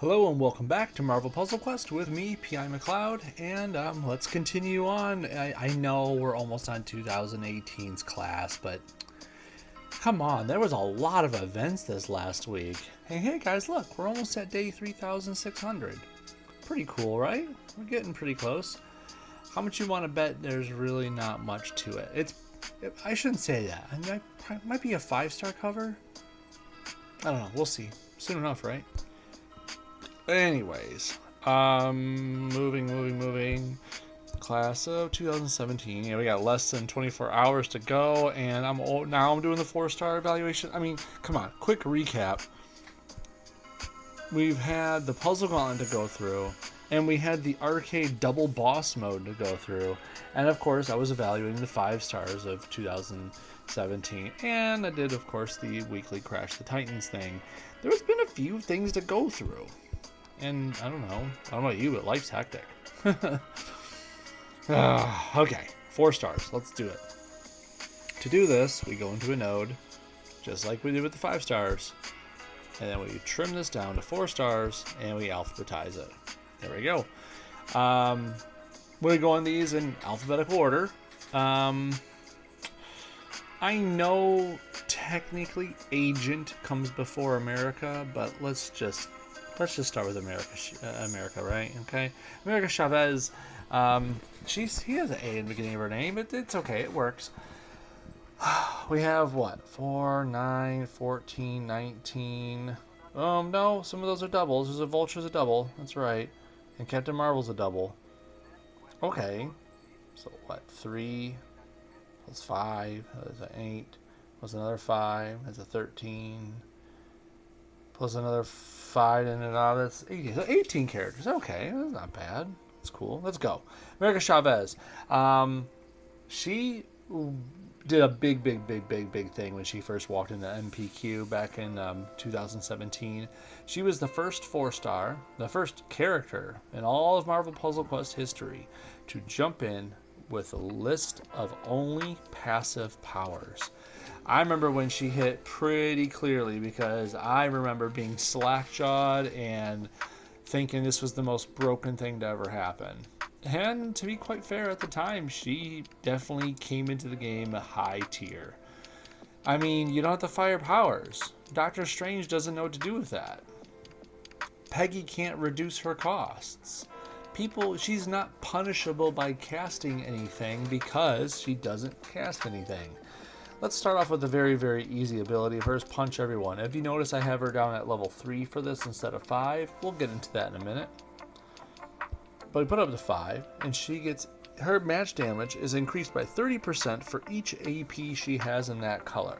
Hello and welcome back to Marvel Puzzle Quest with me, P.I. McLeod, and let's continue on. I know we're almost on 2018's class, but come on, there was a lot of events this last week. Hey guys, look, we're almost at day 3,600. Pretty cool, right? We're getting pretty close. How much you want to bet there's really not much to it? I shouldn't say that. I mean, it might be a 5-star cover. I don't know. We'll see. Soon enough, right? Anyways, moving. Class of 2017. Yeah, we got less than 24 hours to go, and now I'm doing the 4-star evaluation. I mean, come on, quick recap. We've had the puzzle gauntlet to go through, and we had the arcade double boss mode to go through, and of course, I was evaluating the 5 stars of 2017, and I did, of course, the weekly Crash the Titans thing. There's been a few things to go through. And I don't know about you, but life's hectic. Okay, 4 stars. Let's do it. To do this, we go into a node, just like we did with the 5 stars. And then we trim this down to 4 stars, and we alphabetize it. There we go. We're going to go on these in alphabetical order. I know technically Agent comes before America, but let's just start with America, right? Okay, America Chavez. He has an A in the beginning of her name, but it's okay. It works. We have what? 4, 9, 14, 19. No, some of those are doubles. There's a Vulture's a double. That's right. And Captain Marvel's a double. Okay. So what? 3 plus 5 is an 8. Plus another 5 is a 13. Plus another 5 in and out. That's 18. So 18 characters. Okay, that's not bad. That's cool. Let's go. America Chavez. She did a big thing when she first walked into MPQ back in 2017. She was the first 4-star, the first character in all of Marvel Puzzle Quest history to jump in with a list of only passive powers. I remember when she hit pretty clearly because I remember being slack-jawed and thinking this was the most broken thing to ever happen. And to be quite fair, at the time, she definitely came into the game a high tier. I mean, you don't have to fire powers. Doctor Strange doesn't know what to do with that. Peggy can't reduce her costs. She's not punishable by casting anything because she doesn't cast anything. Let's start off with a very easy ability of hers, Punch Everyone. If you notice, I have her down at level 3 for this instead of 5. We'll get into that in a minute. But we put up to 5, and her match damage is increased by 30% for each AP she has in that color.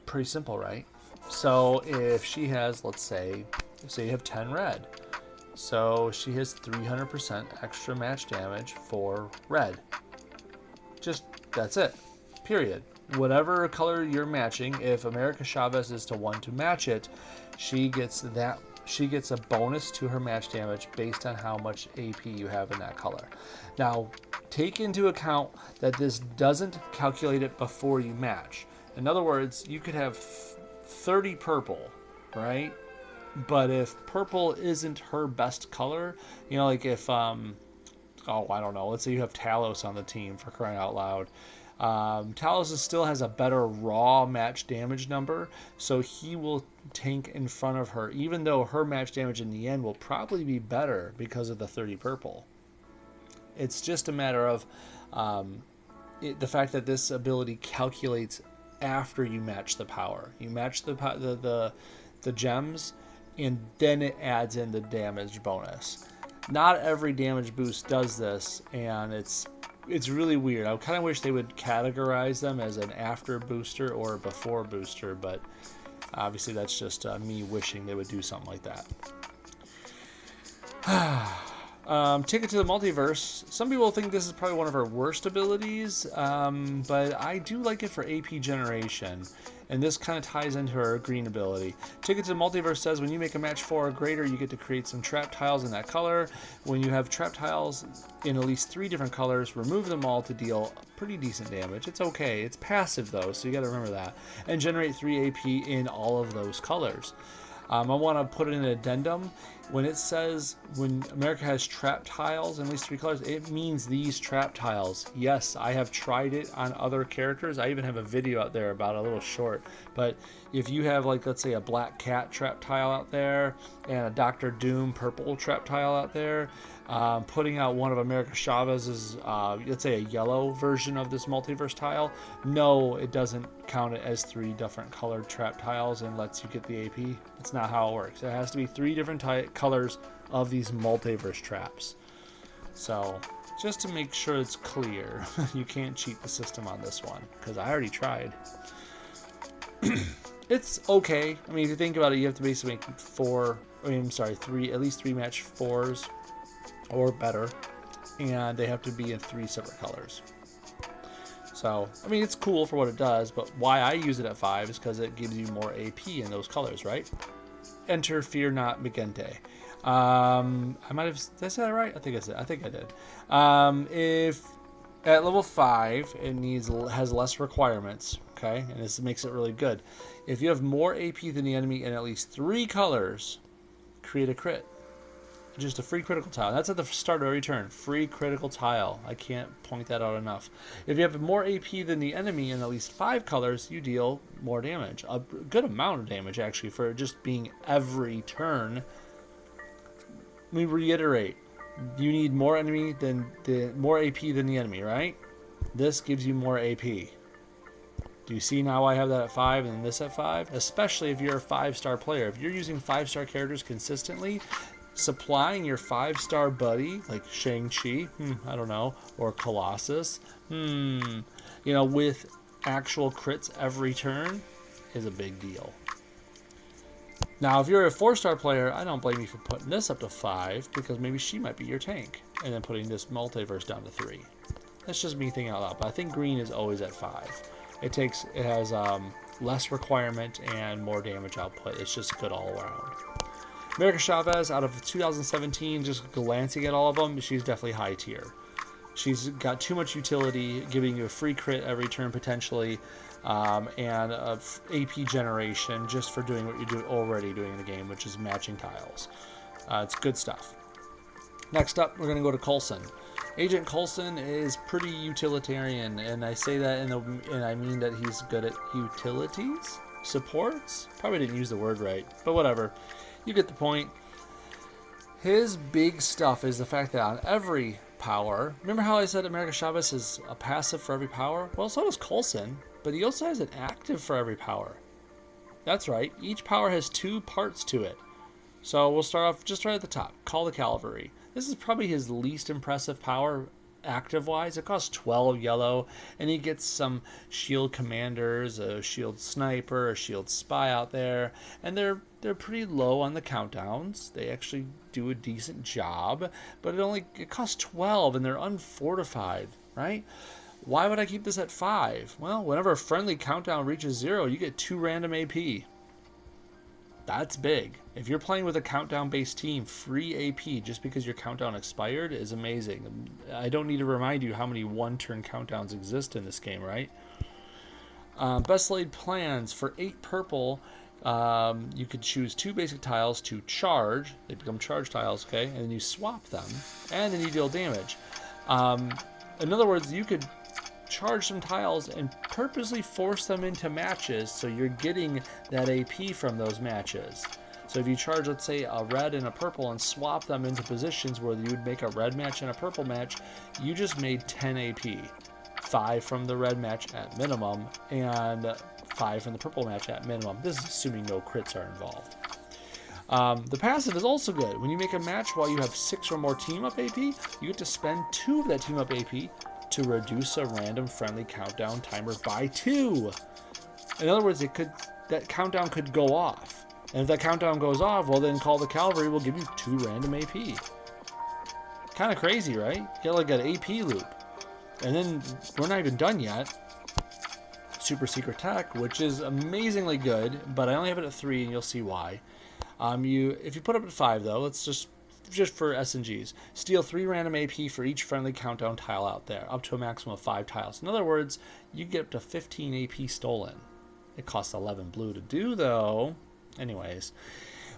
Pretty simple, right? So if she has, let's say you have 10 red. So she has 300% extra match damage for red. That's it. Period. Whatever color you're matching, if America Chavez is to 1 to match it, she gets a bonus to her match damage based on how much AP you have in that color. Now, take into account that this doesn't calculate it before you match. In other words, you could have 30 purple, right? But if purple isn't her best color, like if I don't know, let's say you have Talos on the team, for crying out loud. Talos still has a better raw match damage number, so he will tank in front of her, even though her match damage in the end will probably be better because of the 30 purple. It's just a matter of the fact that this ability calculates after you match the power. You match the gems, and then it adds in the damage bonus. Not every damage boost does this, and it's really weird. I kind of wish they would categorize them as an after booster or a before booster, but obviously that's just me wishing they would do something like that. Ticket to the Multiverse. Some people think this is probably one of her worst abilities, but I do like it for AP generation, and this kind of ties into her green ability. Ticket to the Multiverse says when you make a match 4 or greater, you get to create some trap tiles in that color. When you have trap tiles in at least 3 different colors, remove them all to deal pretty decent damage. It's okay. It's passive though, so you got to remember that. And generate 3 AP in all of those colors. I want to put in an addendum. When it says when America has trap tiles in at least 3 colors, it means these trap tiles. Yes, I have tried it on other characters. I even have a video out there about a little short. But if you have, like, let's say a Black Cat trap tile out there and a Doctor Doom purple trap tile out there, putting out one of America Chavez's, let's say a yellow version of this multiverse tile, no, it doesn't count it as 3 different colored trap tiles and lets you get the AP. That's not how it works. It has to be 3 different colors of these multiverse traps. So just to make sure it's clear, you can't cheat the system on this one, because I already tried. It's okay. I mean, if you think about it, you have to basically make 3, at least 3 match 4s or better, and they have to be in 3 separate colors. So, I mean, it's cool for what it does, but why I use it at 5 is because it gives you more AP in those colors, right? Enter Fear Not Magente. I might have, did I say that right? I think I did. If at level 5, it has less requirements, okay? And this makes it really good. If you have more AP than the enemy in at least 3 colors, create a crit. Just a free critical tile. That's at the start of every turn. Free critical tile. I can't point that out enough. If you have more AP than the enemy in at least 5 colors, you deal more damage. A good amount of damage, actually, for just being every turn. Let me reiterate. You need more AP than the enemy, right? This gives you more AP. Do you see now I have that at 5 and this at 5? Especially if you're a 5-star player. If you're using 5-star characters consistently, supplying your 5-star buddy, like Shang-Chi, I don't know, or Colossus, with actual crits every turn is a big deal. Now, if you're a 4-star player, I don't blame you for putting this up to 5, because maybe she might be your tank, and then putting this multiverse down to 3. That's just me thinking out loud, but I think green is always at 5. It has less requirement and more damage output. It's just good all around. America Chavez, out of 2017, just glancing at all of them, she's definitely high tier. She's got too much utility, giving you a free crit every turn potentially, and AP generation just for doing what you're already doing in the game, which is matching tiles. It's good stuff. Next up, we're going to go to Coulson. Agent Coulson is pretty utilitarian, and I say that and I mean that he's good at utilities? Supports? Probably didn't use the word right, but whatever. You get the point. His big stuff is the fact that on every power, remember how I said America Chavez is a passive for every power? Well, so does Coulson, but he also has an active for every power. That's right, each power has 2 parts to it. So we'll start off just right at the top. Call the Cavalry. This is probably his least impressive power active-wise. It costs 12 yellow, and he gets some shield commanders, a shield sniper, a shield spy out there, and they're pretty low on the countdowns. They actually do a decent job, but it costs 12, and they're unfortified, right? Why would I keep this at 5? Well, whenever a friendly countdown reaches 0, you get 2 random AP. That's big. If you're playing with a countdown-based team, free AP just because your countdown expired is amazing. I don't need to remind you how many one-turn countdowns exist in this game, right? Best laid plans. For 8 purple, you could choose 2 basic tiles to charge. They become charge tiles, okay? And then you swap them, and then you deal damage. In other words, you could charge some tiles and purposely force them into matches so you're getting that AP from those matches. So if you charge, let's say, a red and a purple and swap them into positions where you would make a red match and a purple match, you just made 10 AP. 5 from the red match at minimum and 5 from the purple match at minimum. This is assuming no crits are involved. The passive is also good. When you make a match while you have 6 or more team-up AP, you get to spend 2 of that team-up AP to reduce a random friendly countdown timer by 2. In other words, that countdown could go off. And if that countdown goes off, well then Call the Cavalry will give you 2 random AP. Kind of crazy, right? You get like an AP loop. And then we're not even done yet. Super Secret Tech, which is amazingly good, but I only have it at 3 and you'll see why. If you put it up at 5 though, let's just for SNGs, steal 3 random AP for each friendly countdown tile out there, up to a maximum of 5 tiles. In other words, you get up to 15 AP stolen. It costs 11 blue to do, though. Anyways,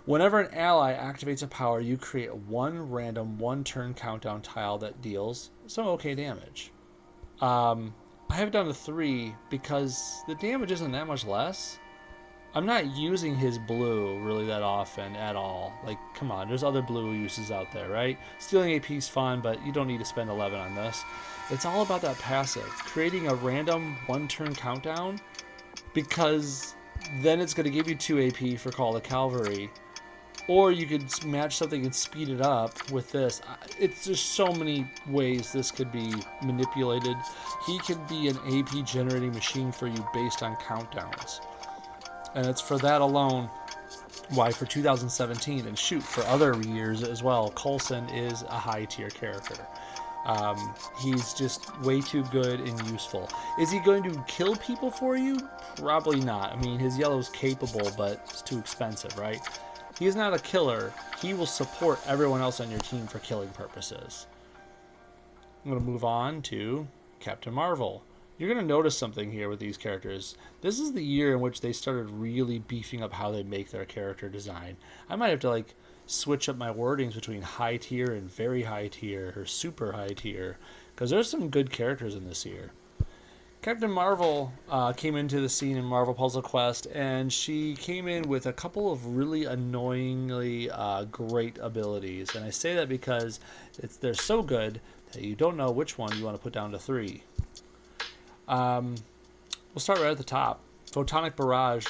Whenever an ally activates a power, you create one random one-turn countdown tile that deals some okay damage. I have it down to 3 because the damage isn't that much less. I'm not using his blue really that often at all. Like, come on, there's other blue uses out there, right? Stealing AP is fun, but you don't need to spend 11 on this. It's all about that passive. Creating a random one-turn countdown, because then it's going to give you 2 AP for Call of the Cavalry. Or you could match something and speed it up with this. It's just so many ways this could be manipulated. He could be an AP generating machine for you based on countdowns. And it's for that alone why for 2017, and shoot, for other years as well, Coulson is a high tier character. He's just way too good and useful. Is he going to kill people for you? Probably not. I mean, his yellow's capable, but it's too expensive, right? He's not a killer. He will support everyone else on your team for killing purposes. I'm going to move on to Captain Marvel. You're going to notice something here with these characters. This is the year in which they started really beefing up how they make their character design. I might have to like switch up my wordings between high tier and very high tier or super high tier, because there's some good characters in this year. Captain Marvel came into the scene in Marvel Puzzle Quest, and she came in with a couple of really annoyingly great abilities. And I say that because they're so good that you don't know which one you want to put down to 3. We'll start right at the top. Photonic Barrage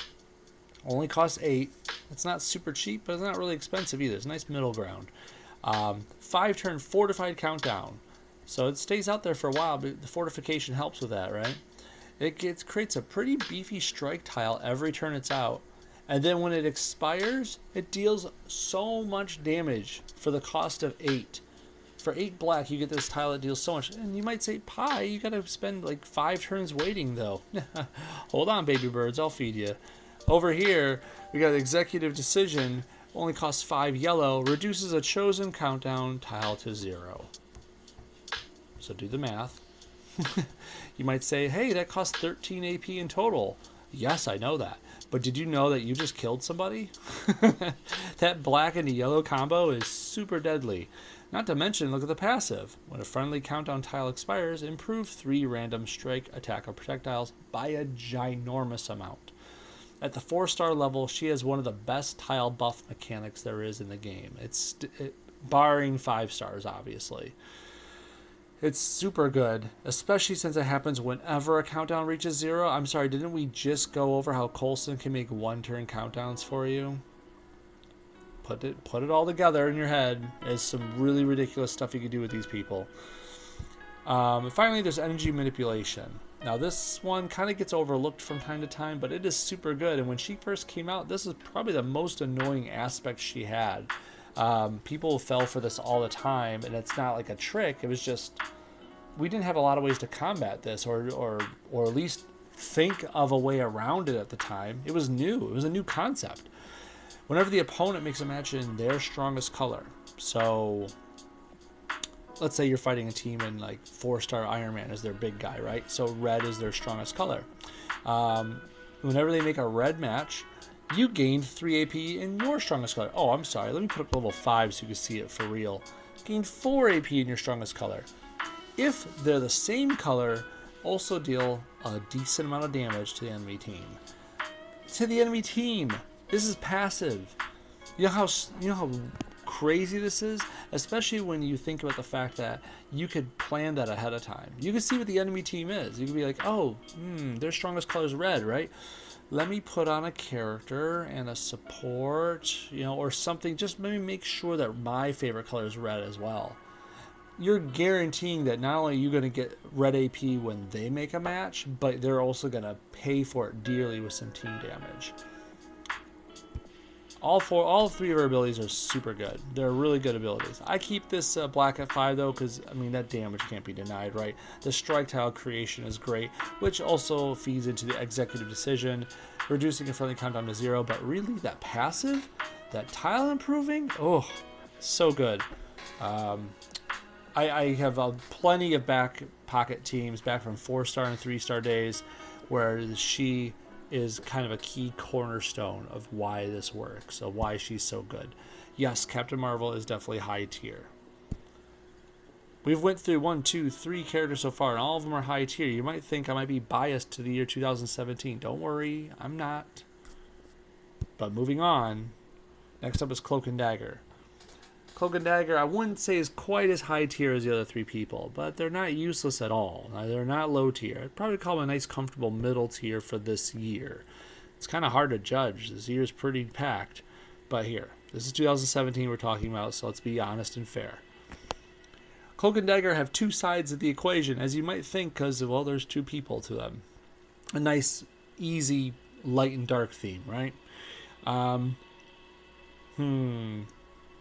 only costs 8. It's not super cheap, but it's not really expensive either. It's a nice middle ground. 5-turn Fortified Countdown. So it stays out there for a while, but the fortification helps with that, right? It creates a pretty beefy strike tile every turn it's out. And then when it expires, it deals so much damage for the cost of 8. For 8 black, you get this tile that deals so much. And you might say, Pie, you gotta spend like 5 turns waiting though. Hold on, baby birds, I'll feed you. Over here, we got Executive Decision, only costs 5 yellow, reduces a chosen countdown tile to 0. So do the math. You might say, hey, that costs 13 AP in total. Yes, I know that. But did you know that you just killed somebody? That black and yellow combo is super deadly. Not to mention, look at the passive. When a friendly countdown tile expires, improve 3 random strike, attack, or projectiles by a ginormous amount. At the 4-star level, she has one of the best tile buff mechanics there is in the game. Barring 5 stars, obviously. It's super good, especially since it happens whenever a countdown reaches 0. I'm sorry, didn't we just go over how Coulson can make 1-turn countdowns for you? Put it all together in your head. There's some really ridiculous stuff you can do with these people. And finally, there's energy manipulation. Now, this one kind of gets overlooked from time to time, but it is super good. And when she first came out, this is probably the most annoying aspect she had. People fell for this all the time, and it's not like a trick. It was just we didn't have a lot of ways to combat this, or at least think of a way around it at the time. It was new. It was a new concept. Whenever the opponent makes a match in their strongest color, so let's say you're fighting a team in like 4-star Iron Man is their big guy, right? So red is their strongest color. Whenever they make a red match, you gain 3 AP in your strongest color. Oh, I'm sorry. Let me put up level 5 so you can see it for real. Gain 4 AP in your strongest color. If they're the same color, also deal a decent amount of damage to the enemy team. To the enemy team. This is passive. You know how crazy this is? Especially when you think about the fact that you could plan that ahead of time. You can see what the enemy team is. You can be like, oh, their strongest color is red, right? Let me put on a character and a support, or something. Just maybe make sure that my favorite color is red as well. You're guaranteeing that not only are you going to get red AP when they make a match, but they're also going to pay for it dearly with some team damage. All 3 of her abilities are super good. They're really good abilities. I keep this black at 5 though, because I mean that damage can't be denied, right? The strike tile creation is great, which also feeds into the executive decision, reducing a friendly countdown to 0. But really, that passive, that tile improving, oh, so good. I have plenty of back pocket teams back from 4-star and 3-star days where she is kind of a key cornerstone of why this works, so why she's so good. Yes, Captain Marvel is definitely high tier. We've went through 1, 2, 3 characters so far, and all of them are high tier. You might think I might be biased to the year 2017. Don't worry, I'm not. But moving on, next up is Cloak and Dagger. Cloak and Dagger, I wouldn't say is quite as high tier as the other 3 people, but they're not useless at all. They're not low tier. I'd probably call them a nice, comfortable middle tier for this year. It's kind of hard to judge. This year is pretty packed. But here, this is 2017 we're talking about, so let's be honest and fair. Cloak and Dagger have 2 sides of the equation, as you might think, because, well, there's 2 people to them. A nice, easy, light and dark theme, right?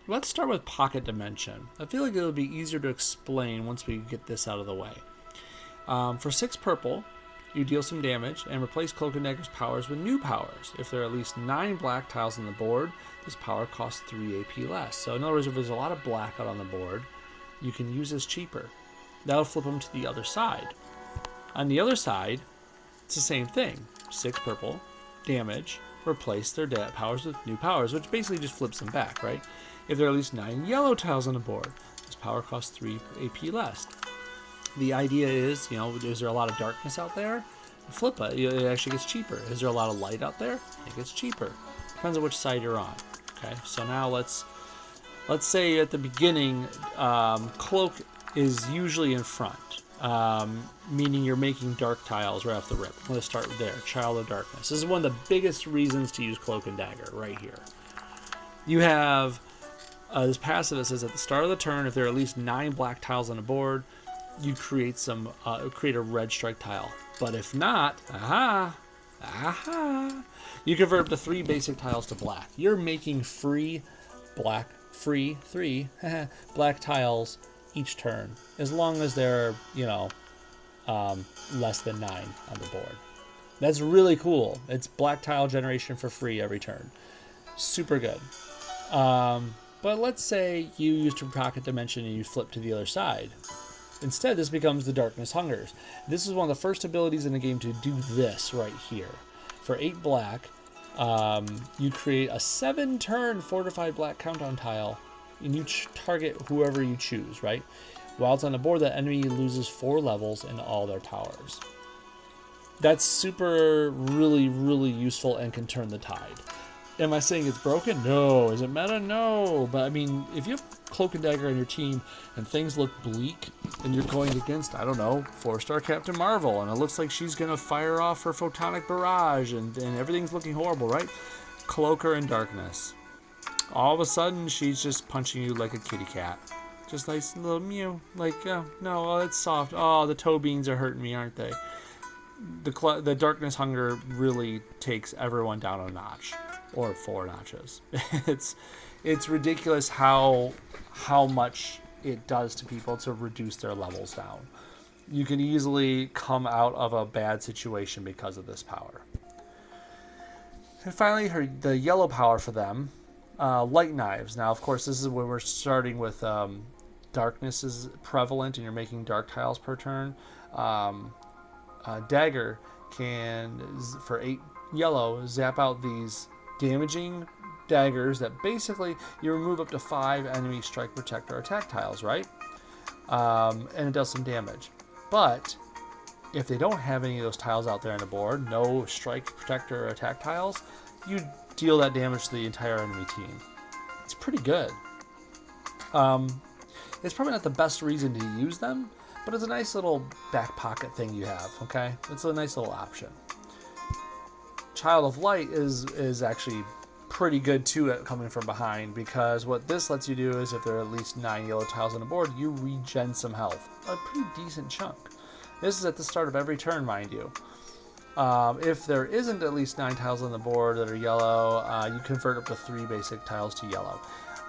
Let's start with Pocket Dimension. I feel like it'll be easier to explain once we get this out of the way. For 6 purple, you deal some damage and replace Cloak and Dagger's powers with new powers. If there are at least 9 black tiles on the board, this power costs 3 AP less. So in other words, if there's a lot of black out on the board, you can use this cheaper. That'll flip them to the other side. On the other side, it's the same thing. 6 purple, damage, replace their powers with new powers, which basically just flips them back, right? If there are at least 9 yellow tiles on the board, this power costs 3 AP less. The idea is, is there a lot of darkness out there? Flip it. It actually gets cheaper. Is there a lot of light out there? It gets cheaper. Depends on which side you're on. Okay, so now let's say at the beginning, Cloak is usually in front, meaning you're making dark tiles right off the rip. I'm going to start there. Child of Darkness. This is one of the biggest reasons to use Cloak and Dagger right here. You have this passive that says at the start of the turn, if there are at least 9 black tiles on the board, you create a red strike tile. But if not, you convert up to 3 basic tiles to black. You're making free 3 black tiles each turn, as long as they're less than 9 on the board. That's really cool. It's black tile generation for free every turn. Super good. But let's say you used your Pocket Dimension and you flip to the other side. Instead, this becomes the Darkness Hungers. This is one of the first abilities in the game to do this right here. For 8 black, you create a 7-turn fortified black countdown tile, and you target whoever you choose, right? While it's on the board, the enemy loses 4 levels in all their towers. That's super, really, really useful and can turn the tide. Am I saying it's broken? No. Is it meta? No. But I mean, if you have Cloak and Dagger on your team and things look bleak and you're going against, I don't know, 4-star Captain Marvel and it looks like she's going to fire off her photonic barrage and everything's looking horrible, right? Cloak her in darkness. All of a sudden, she's just punching you like a kitty cat. Just nice little mew. Like, no, it's soft. Oh, the toe beans are hurting me, aren't they? The Darkness Hunger really takes everyone down a notch. Or 4 notches. It's ridiculous how much it does to people to reduce their levels down. You can easily come out of a bad situation because of this power. And finally, the yellow power for them, Light Knives. Now, of course, this is when we're starting with darkness is prevalent and you're making dark tiles per turn. Dagger can, for 8 yellow, zap out these damaging daggers that basically you remove up to 5 enemy strike, protect, or attack tiles, right? And it does some damage. But if they don't have any of those tiles out there on the board, no strike, protect, or attack tiles, you deal that damage to the entire enemy team. It's pretty good. It's probably not the best reason to use them, but it's a nice little back pocket thing you have, okay? It's a nice little option. Child of Light is actually pretty good too at coming from behind, because what this lets you do is if there are at least 9 yellow tiles on the board, you regen some health. A pretty decent chunk. This is at the start of every turn, mind you. If there isn't at least 9 tiles on the board that are yellow, you convert up to 3 basic tiles to yellow.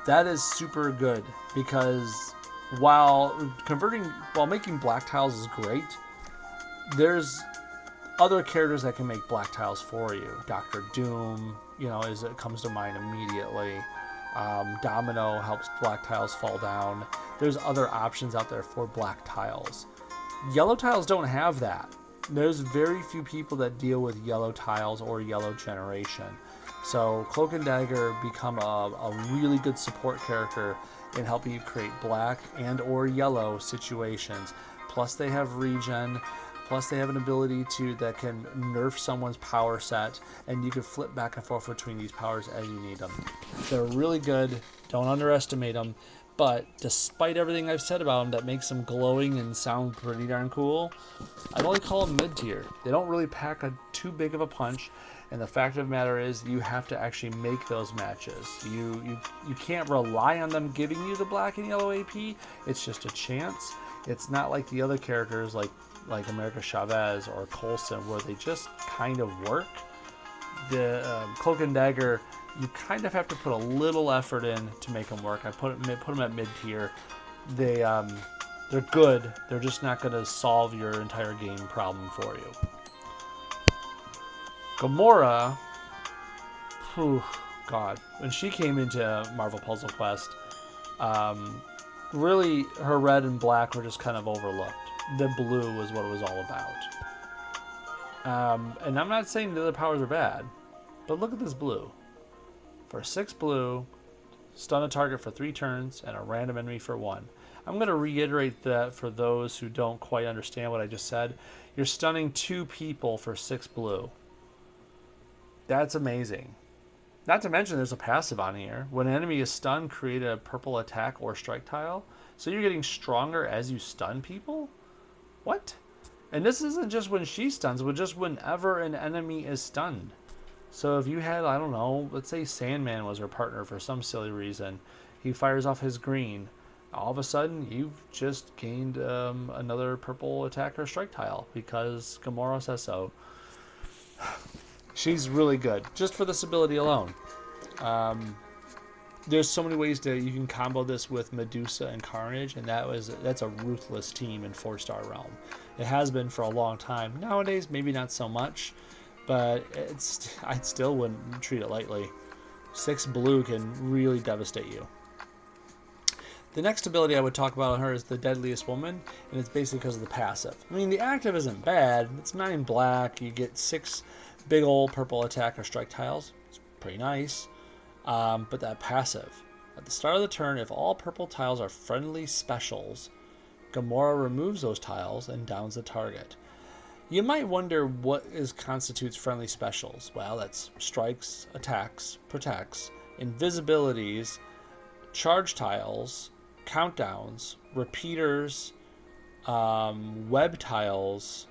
That is super good, because while making black tiles is great, there's other characters that can make black tiles for you. Dr. Doom, it comes to mind immediately. Domino helps black tiles fall down. There's other options out there for black tiles. Yellow tiles don't have that. There's very few people that deal with yellow tiles or yellow generation. So Cloak and Dagger become a really good support character in helping you create black and or yellow situations. Plus they have regen. Plus they have an ability that can nerf someone's power set, and you can flip back and forth between these powers as you need them. They're really good. Don't underestimate them. But despite everything I've said about them that makes them glowing and sound pretty darn cool, I'd only call them mid-tier. They don't really pack too big of a punch, and the fact of the matter is you have to actually make those matches. You can't rely on them giving you the black and yellow AP. It's just a chance. It's not like the other characters like America Chavez or Coulson where they just kind of work. The Cloak and Dagger, you kind of have to put a little effort in to make them work. I put them at mid-tier. They're good. They're just not going to solve your entire game problem for you. Gamora, God, when she came into Marvel Puzzle Quest, really her red and black were just kind of overlooked. The blue was what it was all about. And I'm not saying the other powers are bad, but look at this blue. For 6 blue, stun a target for 3 turns, and a random enemy for 1. I'm going to reiterate that for those who don't quite understand what I just said. You're stunning 2 people for 6 blue. That's amazing. Not to mention there's a passive on here. When an enemy is stunned, create a purple attack or strike tile. So you're getting stronger as you stun people? What? And this isn't just when she stuns, but just whenever an enemy is stunned. So if you had, I don't know, let's say Sandman was her partner for some silly reason. He fires off his green. All of a sudden, you've just gained another purple attack or strike tile because Gamora says so. She's really good, just for this ability alone. There's so many ways you can combo this with Medusa and Carnage, and that's a ruthless team in 4-star realm. It has been for a long time. Nowadays, maybe not so much, but I still wouldn't treat it lightly. 6 blue can really devastate you. The next ability I would talk about on her is the Deadliest Woman, and it's basically because of the passive. I mean, the active isn't bad. It's 9 black. You get 6 big old purple attack or strike tiles. It's pretty nice. But that passive. At the start of the turn, if all purple tiles are friendly specials, Gamora removes those tiles and downs the target. You might wonder what constitutes friendly specials. Well, that's strikes, attacks, protects, invisibilities, charge tiles, countdowns, repeaters, web tiles.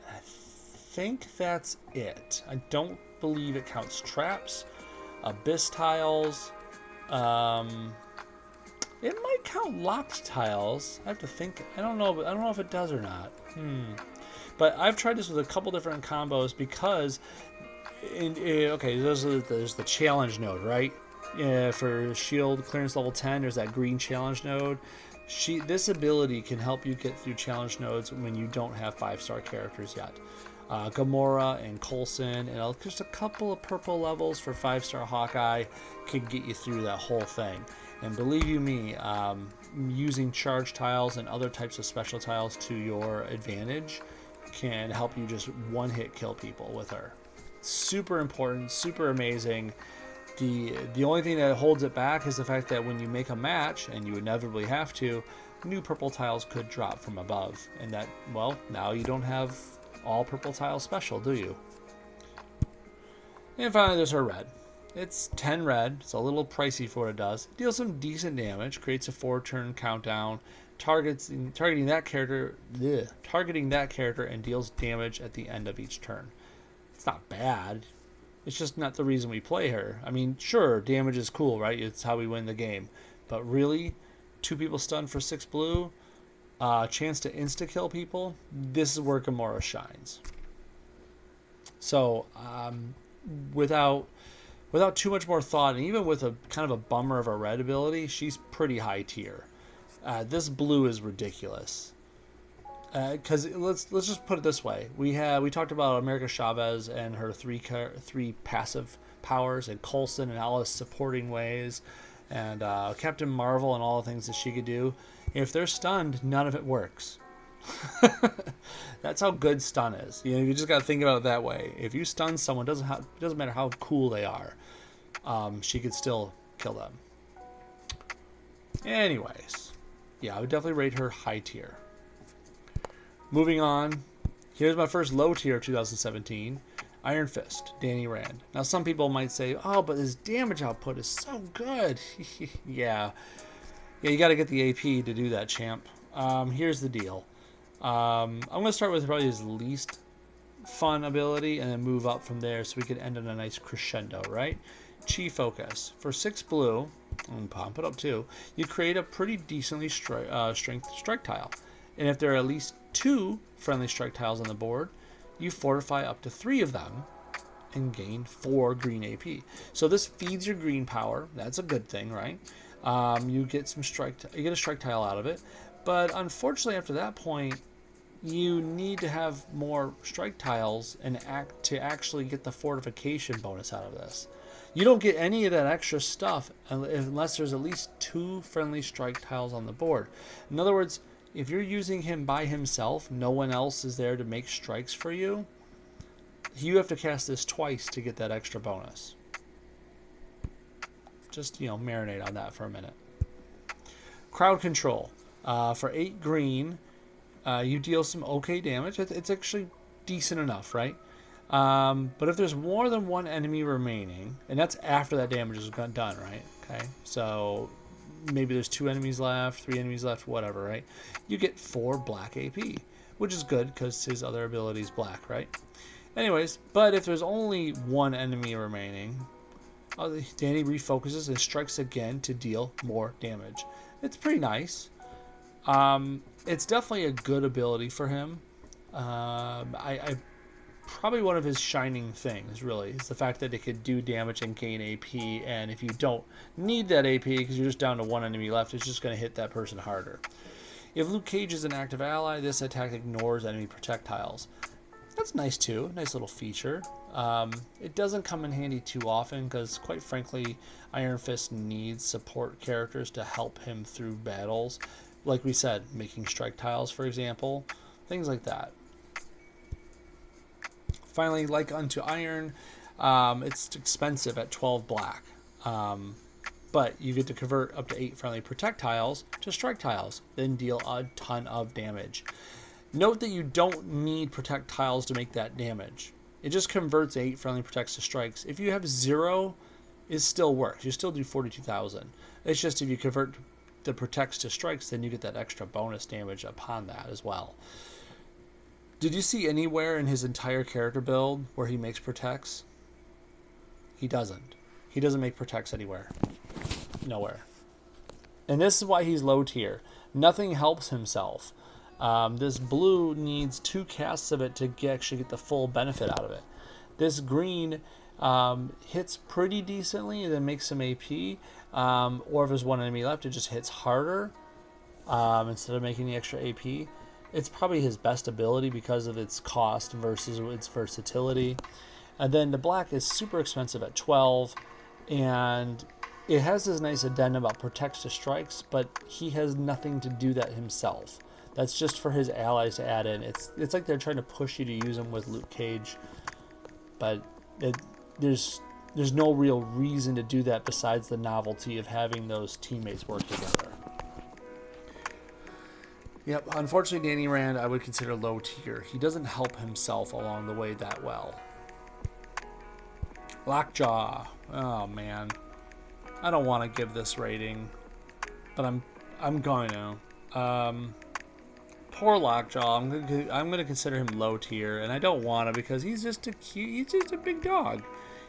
I think that's it. I don't believe it counts traps, abyss tiles. It might count locked tiles. I have to think. I don't know if it does or not. But I've tried this with a couple different combos because, okay, there's the challenge node, right? For shield clearance level 10, there's that green challenge node. This ability can help you get through challenge nodes when you don't have 5-star characters yet. Gamora and Coulson and just a couple of purple levels for 5-star Hawkeye can get you through that whole thing. And believe you me, using charge tiles and other types of special tiles to your advantage can help you just one-hit kill people with her. Super important, super amazing. The only thing that holds it back is the fact that when you make a match, and you inevitably have to, new purple tiles could drop from above. And that, well, now you don't have all purple tiles special, do you? And finally, there's her red. It's 10 red. It's a little pricey for what it does. It deals some decent damage. Creates a 4-turn countdown. Targeting that character, and deals damage at the end of each turn. It's not bad. It's just not the reason we play her. I mean, sure, damage is cool, right? It's how we win the game. But really, 2 people stunned for 6 blue, chance to insta-kill people, this is where Gamora shines. So, without too much more thought, and even with a kind of a bummer of a red ability, she's pretty high tier. This blue is ridiculous. Because let's just put it this way: we talked about America Chavez and her three passive powers, and Coulson and all his supporting ways, and Captain Marvel and all the things that she could do. If they're stunned, none of it works. That's how good stun is. You know, you just got to think about it that way. If you stun someone, doesn't matter how cool they are, she could still kill them. Anyways, yeah, I would definitely rate her high tier. Moving on, here's my first low tier of 2017. Iron Fist, Danny Rand. Now, some people might say, oh, but his damage output is so good. Yeah, you got to get the AP to do that, champ. Here's the deal. I'm going to start with probably his least fun ability and then move up from there so we can end on a nice crescendo, right? Chi Focus. For 6 blue, and pump it up too, you create a pretty decently strength strike tile. And if there are at least 2 friendly strike tiles on the board, you fortify up to 3 of them and gain 4 green AP. So this feeds your green power. That's a good thing, right? You get a strike tile out of it. But unfortunately, after that point, you need to have more strike tiles to actually get the fortification bonus out of this. You don't get any of that extra stuff unless there's at least 2 friendly strike tiles on the board. In other words, if you're using him by himself, no one else is there to make strikes for you, you have to cast this twice to get that extra bonus. Just, marinate on that for a minute. Crowd Control. For 8 green, you deal some okay damage. It's actually decent enough, right? But if there's more than 1 enemy remaining, and that's after that damage is done, right? Okay, so maybe there's 2 enemies left, 3 enemies left, whatever, right? You get 4 black AP, which is good because his other ability is black, right? Anyways, but if there's only 1 enemy remaining, Danny refocuses and strikes again to deal more damage. It's pretty nice. It's definitely a good ability for him. I probably one of his shining things, really, is the fact that it could do damage and gain AP, and if you don't need that AP because you're just down to 1 enemy left, it's just going to hit that person harder. If Luke Cage is an active ally, this attack ignores enemy projectiles. That's nice too, nice little feature. It doesn't come in handy too often because, quite frankly, Iron Fist needs support characters to help him through battles. Like we said, making strike tiles, for example, things like that. Finally, like Unto Iron, it's expensive at 12 black. But you get to convert up to 8 friendly protect tiles to strike tiles, then deal a ton of damage. Note that you don't need protect tiles to make that damage. It just converts 8 friendly protects to strikes. If you have 0, it still works. You still do 42,000. It's just if you convert the protects to strikes, then you get that extra bonus damage upon that as well. Did you see anywhere in his entire character build where he makes protects? He doesn't. He doesn't make protects anywhere. Nowhere. And this is why he's low tier. Nothing helps himself. This blue needs 2 casts of it to actually get the full benefit out of it. This green hits pretty decently and then makes some AP. Or if there's 1 enemy left, it just hits harder instead of making the extra AP. It's probably his best ability because of its cost versus its versatility. And then the black is super expensive at 12, and it has this nice addendum about protects to strikes, but he has nothing to do that himself. That's just for his allies to add in. It's like they're trying to push you to use him with Luke Cage, but there's no real reason to do that besides the novelty of having those teammates work together. Yep, unfortunately, Danny Rand I would consider low tier. He doesn't help himself along the way that well. Lockjaw. Oh man, I don't want to give this rating, but I'm going to. Poor Lockjaw. I'm gonna consider him low tier, and I don't want to because he's just a big dog.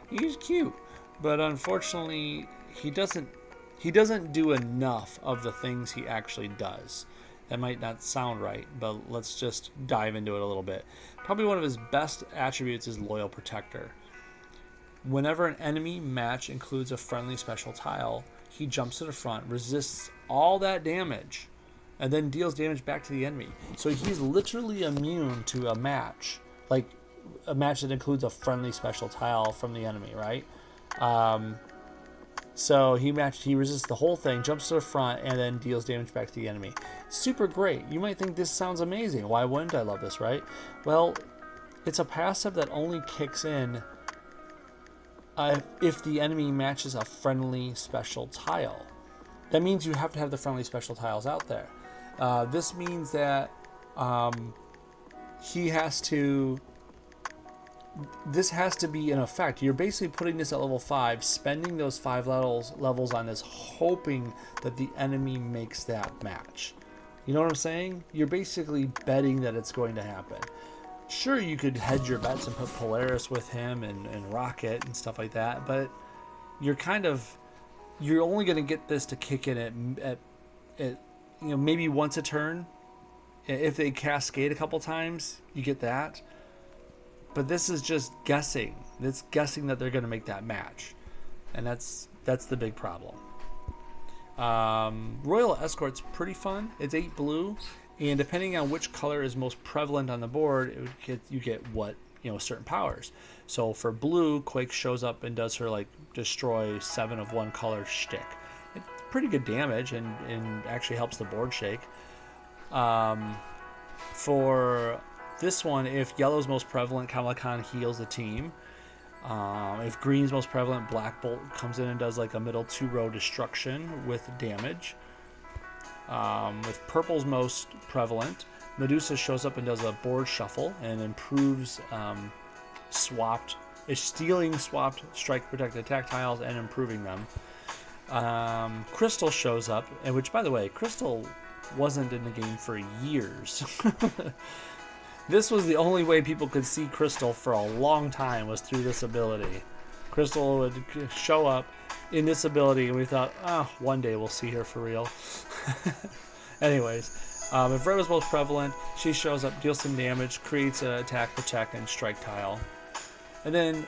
He's cute, but unfortunately, he doesn't do enough of the things he actually does. That might not sound right, but let's just dive into it a little bit. Probably one of his best attributes is Loyal Protector. Whenever an enemy match includes a friendly special tile, he jumps to the front, resists all that damage, and then deals damage back to the enemy. So he's literally immune to a match, like a match that includes a friendly special tile from the enemy, right? So he resists the whole thing, jumps to the front, and then deals damage back to the enemy. super great. You might think this sounds amazing. Why wouldn't I love this, right? Well, it's a passive that only kicks in if the enemy matches a friendly special tile. That means you have to have the friendly special tiles out there. This means that he has to. This has to be in effect. You're basically putting this at level 5, spending those 5 levels on this, hoping that the enemy makes that match. You know what I'm saying? You're basically betting that it's going to happen. Sure, you could hedge your bets and put Polaris with him and Rocket and stuff like that, but you're only going to get this to kick in at maybe once a turn. If they cascade a couple times, you get that. But this is just guessing. It's guessing that they're going to make that match, and that's the big problem. Royal Escort's pretty fun. It's 8 blue, and depending on which color is most prevalent on the board, you get what certain powers. So for blue, Quake shows up and does her like destroy 7 of one color shtick. It's pretty good damage and actually helps the board shake. For this one, if yellow's most prevalent, Kamala Khan heals the team. If green's most prevalent, Black Bolt comes in and does like a middle 2-row destruction with damage. With purple's most prevalent, Medusa shows up and does a board shuffle and improves stealing swapped strike protected attack tiles and improving them. Crystal shows up, and which, by the way, Crystal wasn't in the game for years. This was the only way people could see Crystal for a long time, was through this ability. Crystal would show up in this ability, and we thought, one day we'll see her for real. Anyways, if red was most prevalent, she shows up, deals some damage, creates an attack, protect, and strike tile. And then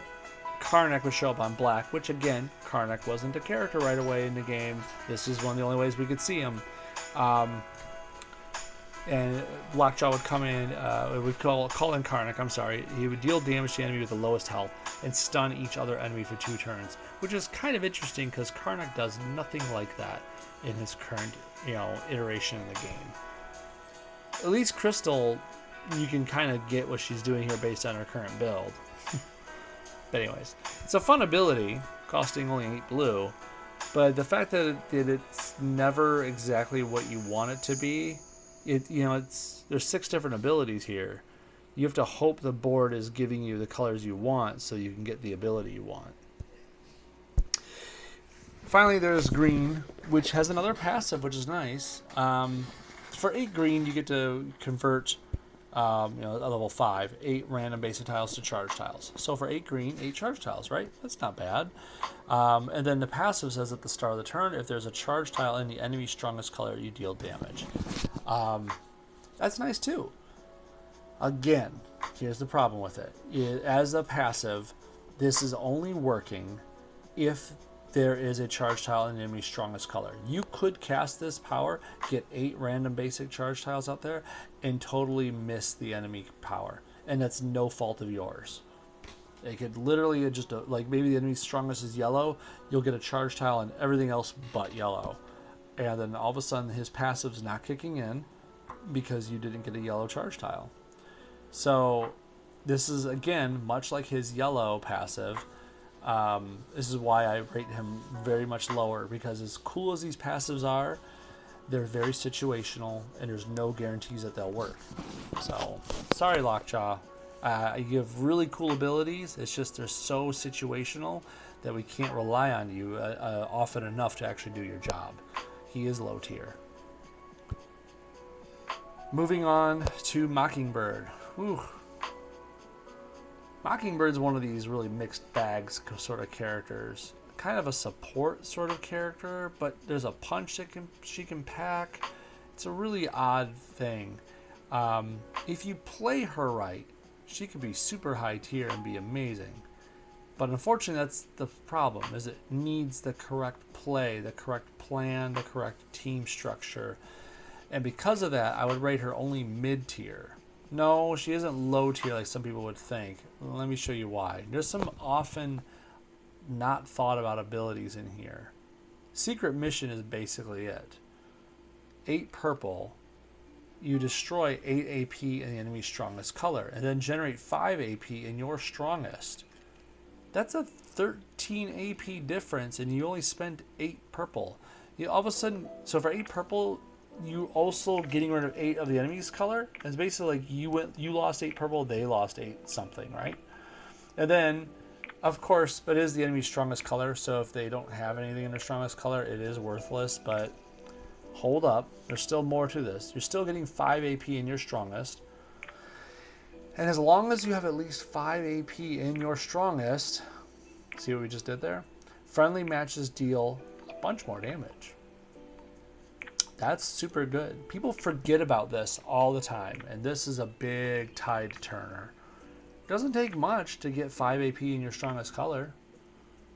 Karnak would show up on black, which again, Karnak wasn't a character right away in the game. This is one of the only ways we could see him. And Lockjaw would come in, would call in Karnak, I'm sorry. He would deal damage to the enemy with the lowest health and stun each other enemy for 2 turns, which is kind of interesting because Karnak does nothing like that in his current, iteration in the game. At least Crystal, you can kind of get what she's doing here based on her current build. But anyways, it's a fun ability, costing only 8 blue, but the fact that it's never exactly what you want it to be, there's 6 different abilities here. You have to hope the board is giving you the colors you want so you can get the ability you want. Finally, there's green, which has another passive, which is nice. For 8 green, you get to convert, at level 5, 8 random basic tiles to charge tiles. So for 8 green, 8 charge tiles, right? That's not bad. And then the passive says at the start of the turn, if there's a charge tile in the enemy's strongest color, you deal damage. That's nice too. Again, here's the problem with it. As a passive, this is only working if there is a charge tile in the enemy's strongest color. You could cast this power, get 8 random basic charge tiles out there, and totally miss the enemy power. And that's no fault of yours. It could literally just, like maybe the enemy's strongest is yellow, you'll get a charge tile and everything else but yellow. And then all of a sudden his passive's not kicking in because you didn't get a yellow charge tile. So this is, again, much like his yellow passive. This is why I rate him very much lower, because as cool as these passives are, they're very situational and there's no guarantees that they'll work. So sorry, Lockjaw. You have really cool abilities, it's just they're so situational that we can't rely on you often enough to actually do your job. He is low tier. Moving on to Mockingbird. Whew. Mockingbird's one of these really mixed bags sort of characters. Kind of a support sort of character, but there's a punch that she can pack. It's a really odd thing. If you play her right, she could be super high tier and be amazing. But unfortunately, that's the problem, is it needs the correct play, the correct plan, the correct team structure. And because of that, I would rate her only mid-tier. No, she isn't low tier like some people would think. Let me show you why. There's some often not thought about abilities in here. Secret Mission is basically it. 8 purple, you destroy 8 AP in the enemy's strongest color, and then generate 5 AP in your strongest. That's a 13 AP difference, and you only spent 8 purple. You all of a sudden, so for 8 purple, you also getting rid of 8 of the enemy's color. It's basically like you lost 8 purple, they lost 8 something, right? And then, of course, but it is the enemy's strongest color, so if they don't have anything in their strongest color, it is worthless. But hold up, there's still more to this. You're still getting 5 AP in your strongest. And as long as you have at least 5 AP in your strongest, see what we just did there? Friendly matches deal a bunch more damage. That's super good. People forget about this all the time, and this is a big tide turner. It doesn't take much to get 5 AP in your strongest color.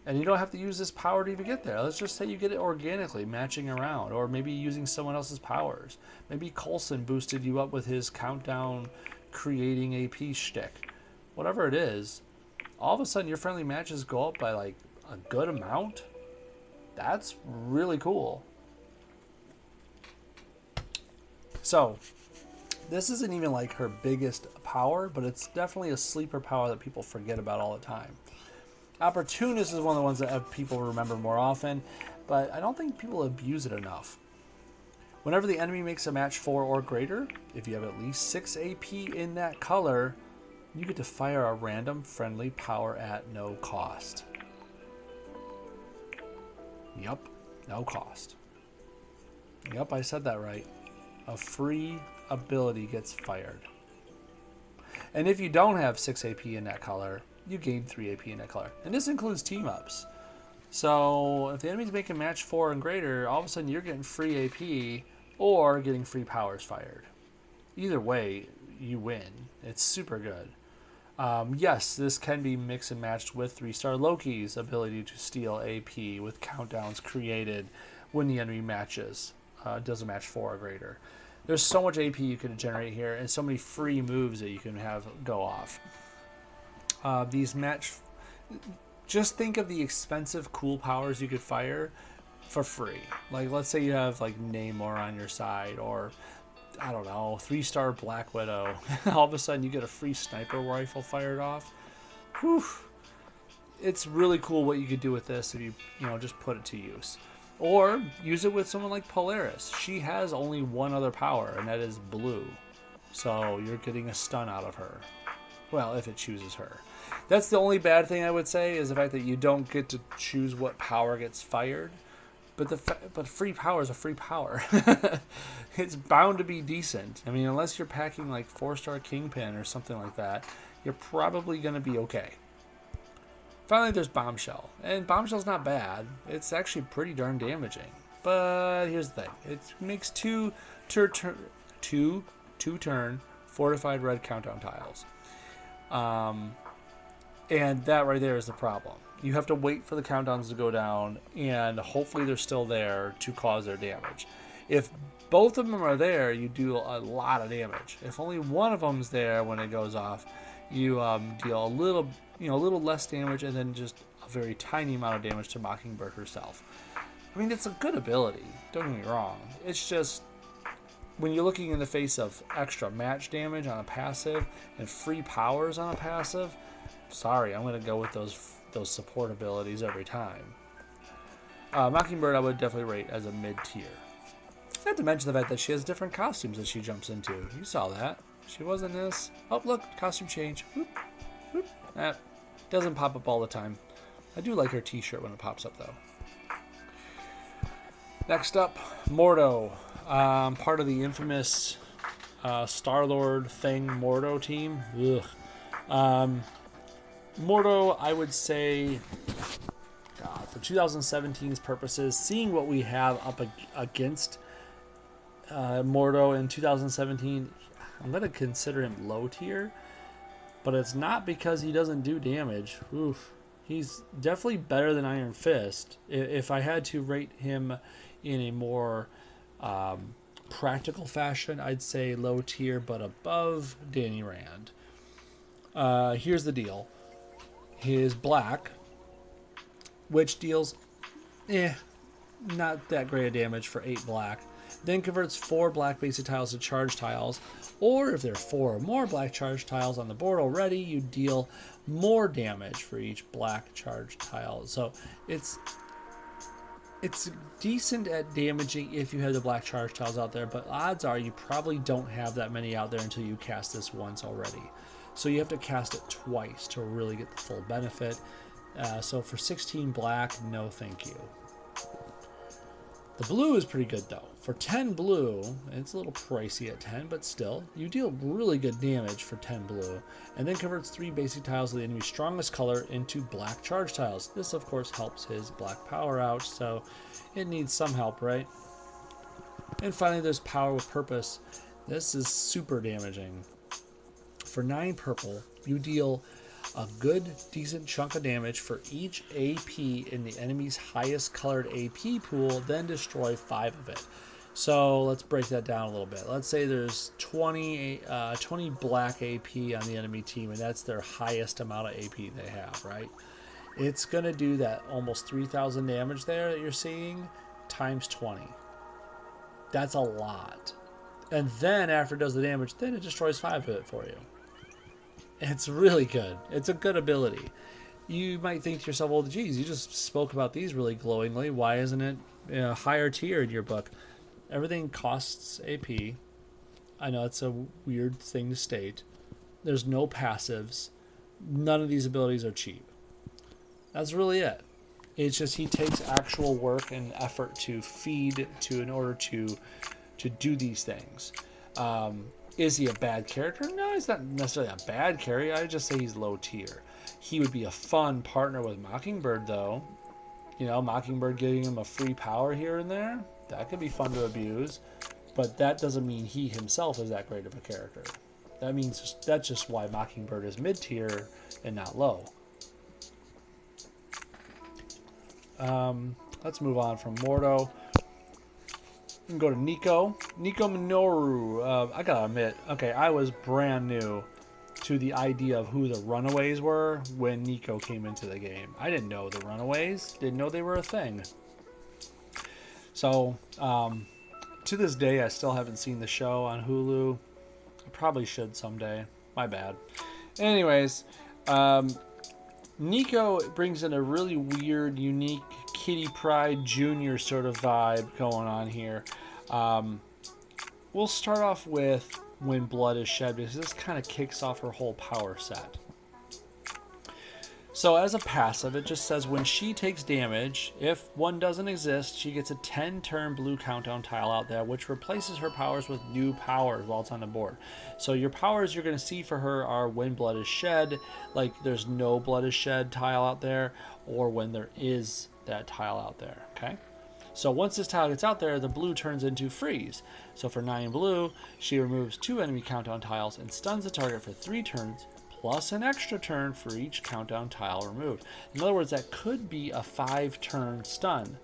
And you don't have to use this power to even get there. Let's just say you get it organically, matching around, or maybe using someone else's powers. Maybe Coulson boosted you up with his countdown creating AP shtick. Whatever it is, all of a sudden your friendly matches go up by like a good amount. That's really cool. So, this isn't even like her biggest power, but it's definitely a sleeper power that people forget about all the time. Opportunist is one of the ones that people remember more often, but I don't think people abuse it enough. Whenever the enemy makes a match 4 or greater, if you have at least 6 AP in that color, you get to fire a random friendly power at no cost. Yup, no cost. Yup, I said that right. A free ability gets fired. And if you don't have 6 AP in that color, you gain 3 AP in that color. And this includes team-ups. So if the enemy's making match 4 and greater, all of a sudden you're getting free AP or getting free powers fired. Either way, you win. It's super good. Yes, this can be mixed and matched with 3-star Loki's ability to steal AP with countdowns created when the enemy matches. Does a match 4 or greater. There's so much AP you can generate here, and so many free moves that you can have go off. These match... Just think of the expensive cool powers you could fire for free. Like, let's say you have, like, Namor on your side, or, I don't know, 3-star Black Widow. All of a sudden, you get a free sniper rifle fired off. Whew. It's really cool what you could do with this if you just put it to use. Or use it with someone like Polaris. She has only one other power, and that is blue. So you're getting a stun out of her. Well, if it chooses her. That's the only bad thing I would say, is the fact that you don't get to choose what power gets fired. But free power is a free power. It's bound to be decent. I mean, unless you're packing like 4-star Kingpin or something like that, you're probably going to be okay. Finally, there's Bombshell. And Bombshell's not bad. It's actually pretty darn damaging. But here's the thing. It makes two turn fortified red countdown tiles. And that right there is the problem. You have to wait for the countdowns to go down, and hopefully they're still there to cause their damage. If both of them are there, you do a lot of damage. If only one of them's there when it goes off, you deal a little less damage, and then just a very tiny amount of damage to Mockingbird herself. I mean, it's a good ability. Don't get me wrong. It's just when you're looking in the face of extra match damage on a passive and free powers on a passive, sorry, I'm going to go with those support abilities every time. Mockingbird I would definitely rate as a mid-tier. Not to mention the fact that she has different costumes that she jumps into. You saw that. She wasn't this. Oh, look, costume change. Whoop, whoop. That doesn't pop up all the time. I do like her t-shirt when it pops up, though. Next up, Mordo. Part of the infamous Star-Lord thing Mordo team. Ugh. Mordo, I would say, God, for 2017's purposes, seeing what we have up against Mordo in 2017, I'm going to consider him low tier, but it's not because he doesn't do damage. Oof. He's definitely better than Iron Fist. If I had to rate him in a more practical fashion, I'd say low tier, but above Danny Rand. Here's the deal. His black, which deals not that great of damage for 8 black. then converts 4 black basic tiles to charge tiles, or if there are 4 or more black charge tiles on the board already, you deal more damage for each black charge tile. So it's decent at damaging if you have the black charge tiles out there, but odds are you probably don't have that many out there until you cast this once already. So you have to cast it twice to really get the full benefit. So for 16 black, no thank you. The blue is pretty good though. For 10 blue, it's a little pricey at 10, but still, you deal really good damage for 10 blue, and then converts 3 basic tiles of the enemy's strongest color into black charge tiles. This, of course, helps his black power out, so it needs some help, right? And finally, there's power with purpose. This is super damaging. For 9 purple, you deal a good, decent chunk of damage for each AP in the enemy's highest colored AP pool, then destroy 5 of it. So let's break that down a little bit. Let's say there's 20 black AP on the enemy team, and that's their highest amount of AP they have, right? It's going to do that almost 3,000 damage there that you're seeing times 20. That's a lot. And then after it does the damage, then it destroys 5 of it for you. It's really good. It's a good ability. You might think to yourself, well, geez, you just spoke about these really glowingly. Why isn't it higher tier in your book? Everything costs AP. I know it's a weird thing to state. There's no passives. None of these abilities are cheap. That's really it. It's just he takes actual work and effort to feed to in order to do these things. Is he a bad character? No, he's not necessarily a bad character. I just say he's low tier. He would be a fun partner with Mockingbird, though. You know, Mockingbird giving him a free power here and there. That could be fun to abuse. But that doesn't mean he himself is that great of a character. That means that's just why Mockingbird is mid-tier and not low. Let's move on from Mordo. We can go to Nico. Nico Minoru. I gotta admit, okay, I was brand new to the idea of who the Runaways were when Nico came into the game. I didn't know the Runaways. Didn't know they were a thing. So, to this day, I still haven't seen the show on Hulu. I probably should someday. My bad. Anyways, Nico brings in a really weird, unique Kitty Pryde Jr. sort of vibe going on here. We'll start off with When Blood is Shed, because this kind of kicks off her whole power set. So as a passive, it just says when she takes damage, if one doesn't exist, she gets a 10-turn blue countdown tile out there, which replaces her powers with new powers while it's on the board. So your powers you're going to see for her are When Blood is Shed, like there's no blood is shed tile out there, or when there is that tile out there, okay? So once this tile gets out there, the blue turns into freeze. So for 9 blue, she removes 2 enemy countdown tiles and stuns the target for 3 turns, plus an extra turn for each countdown tile removed. In other words, that could be a 5-turn stun.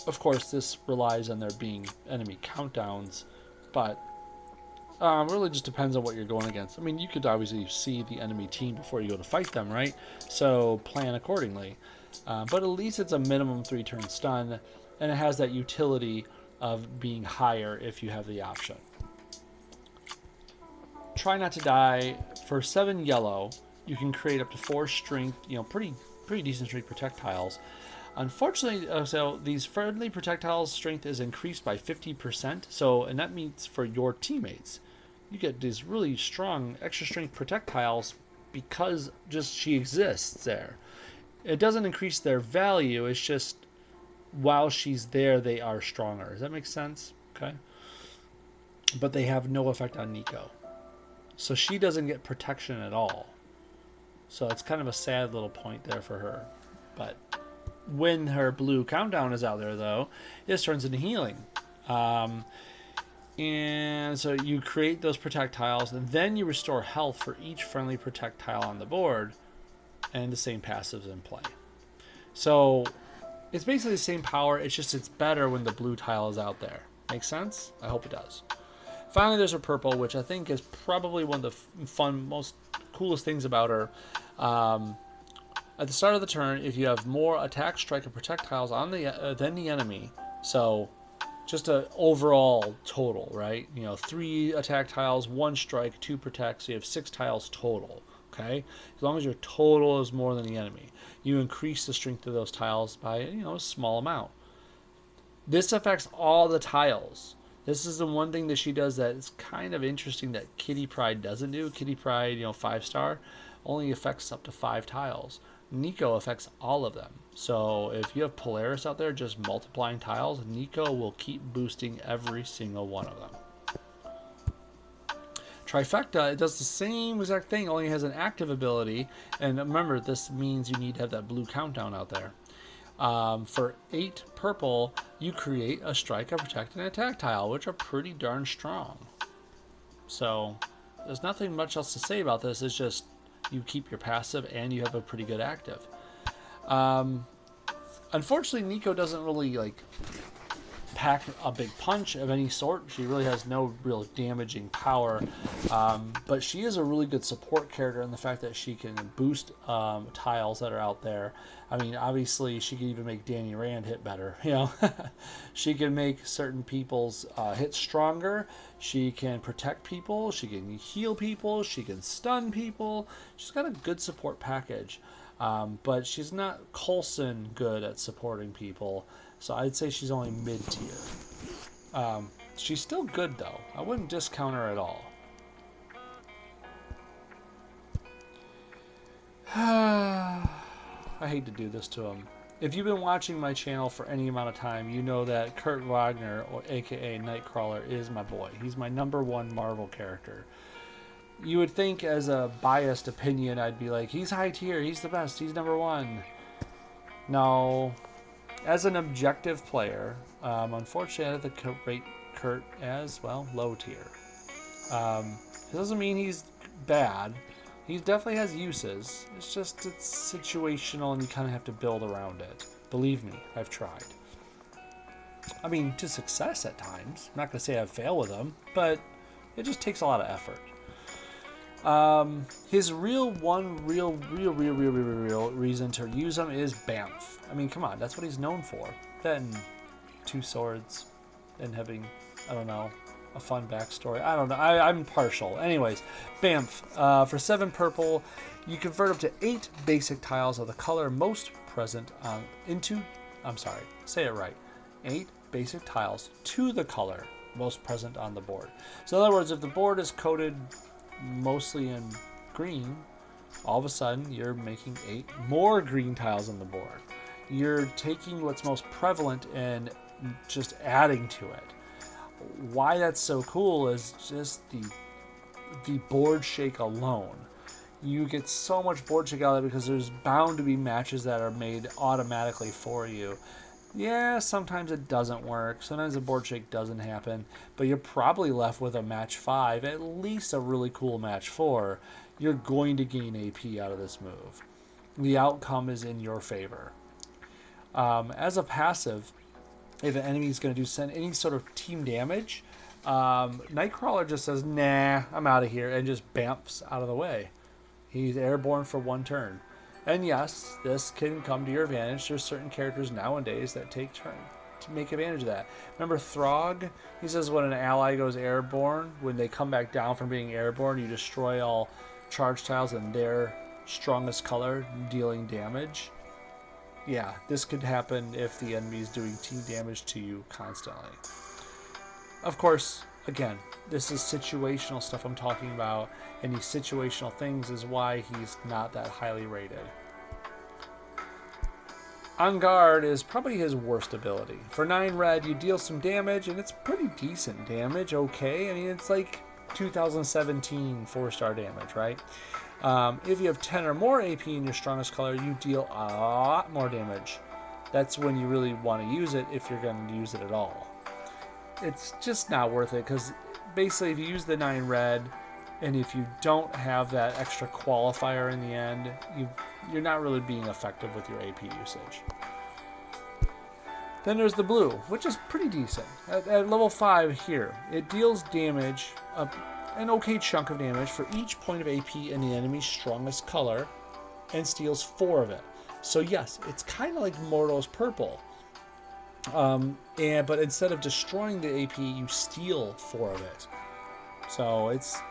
Of course, this relies on there being enemy countdowns, but really just depends on what you're going against. I mean, you could obviously see the enemy team before you go to fight them, right? So plan accordingly. But at least it's a minimum 3-turn stun, and it has that utility of being higher if you have the option. Try Not to Die. For 7 yellow, you can create up to 4 strength, pretty decent strength projectiles. Unfortunately, so these friendly projectiles strength is increased by 50%. So, and that means for your teammates, you get these really strong extra strength projectiles because just she exists there. It doesn't increase their value. It's just while she's there, they are stronger. Does that make sense? Okay. But they have no effect on Nico. So she doesn't get protection at all. So it's kind of a sad little point there for her. But when her blue countdown is out there, though, this turns into healing. And so you create those projectiles, and then you restore health for each friendly projectile on the board, and the same passives in play. So it's basically the same power, it's just it's better when the blue tile is out there. Make sense? I hope it does. Finally, there's her purple, which I think is probably one of the fun, most coolest things about her. At the start of the turn, if you have more attack, strike, and projectiles on than the enemy, so just a overall total, right? You know, 3 attack tiles, 1 strike, 2 protect, so you have 6 tiles total. Okay, as long as your total is more than the enemy, you increase the strength of those tiles by, you know, a small amount. This affects all the tiles. This is the one thing that she does that is kind of interesting that Kitty Pryde doesn't do. Kitty Pryde, you know, 5-star, only affects up to 5 tiles. Nico affects all of them. So if you have Polaris out there just multiplying tiles, Nico will keep boosting every single one of them. Trifecta, it does the same exact thing, only has an active ability. And remember, this means you need to have that blue countdown out there. For 8 purple, you create a strike, a protect, and attack tile, which are pretty darn strong. So there's nothing much else to say about this. It's just you keep your passive and you have a pretty good active. Unfortunately, Nico doesn't really like pack a big punch of any sort. She really has no real damaging power, but she is a really good support character in the fact that she can boost tiles that are out there. I mean, obviously she can even make Danny Rand hit better, you know. She can make certain people's hit stronger. She can protect people, she can heal people, she can stun people. She's got a good support package, but she's not Coulson good at supporting people. So I'd say she's only mid-tier. She's still good, though. I wouldn't discount her at all. I hate to do this to him. If you've been watching my channel for any amount of time, you know that Kurt Wagner, or aka Nightcrawler, is my boy. He's my #1 Marvel character. You would think, as a biased opinion, I'd be like, he's high tier, he's the best, he's #1. No. As an objective player, unfortunately, I have to rate Kurt as, well, low tier. It doesn't mean he's bad. He definitely has uses. It's just, it's situational and you kind of have to build around it. Believe me, I've tried. I mean, to success at times. I'm not going to say I've failed with him, but it just takes a lot of effort. His real reason to use him is Bamf. I mean, come on, that's what he's known for. Then 2 swords and having, I don't know, a fun backstory. I don't know. I'm partial. Anyways, Bamf. For 7 purple, you convert up to 8 basic tiles of the color most present into. I'm sorry, say it right. 8 basic tiles to the color most present on the board. So in other words, if the board is coated mostly in green, all of a sudden you're making 8 more green tiles on the board. You're taking what's most prevalent and just adding to it. Why that's so cool is just the board shake alone. You get so much board shake out of it because there's bound to be matches that are made automatically for you. Yeah, sometimes it doesn't work. Sometimes the board shake doesn't happen, but you're probably left with a match 5, at least a really cool match 4. You're going to gain AP out of this move. The outcome is in your favor. As a passive, if an enemy is going to do any sort of team damage, Nightcrawler just says, nah, I'm out of here, and just bamfs out of the way. He's airborne for 1 turn. And yes, this can come to your advantage. There's certain characters nowadays that take turn to make advantage of that. Remember Throg? He says when an ally goes airborne, when they come back down from being airborne, you destroy all charge tiles in their strongest color, dealing damage. Yeah, this could happen if the enemy is doing team damage to you constantly. Of course, again, this is situational stuff I'm talking about, and these situational things is why he's not that highly rated. On Guard is probably his worst ability. For 9 red, you deal some damage, and it's pretty decent damage, okay? I mean, it's like 2017 4-star damage, right? If you have 10 or more AP in your strongest color, you deal a lot more damage. That's when you really want to use it, if you're going to use it at all. It's just not worth it, because basically if you use the 9 red, and if you don't have that extra qualifier in the end, you're not really being effective with your AP usage. Then there's the blue, which is pretty decent. At level 5 here, it deals damage, an okay chunk of damage for each point of AP in the enemy's strongest color, and steals 4 of it. So yes, it's kind of like Mortal's purple. But instead of destroying the AP, you steal 4 of it. So it's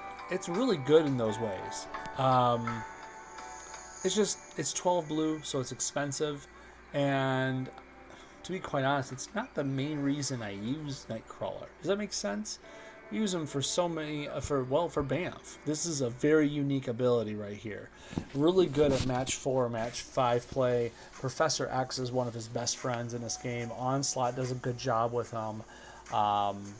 really good in those ways. It's 12 blue, so it's expensive, and to be quite honest, it's not the main reason I use Nightcrawler. Does that make sense? I use them for so many for Banff. This is a very unique ability right here. Really good at match 4, match 5 play. Professor X is one of his best friends in this game. Onslaught does a good job with him.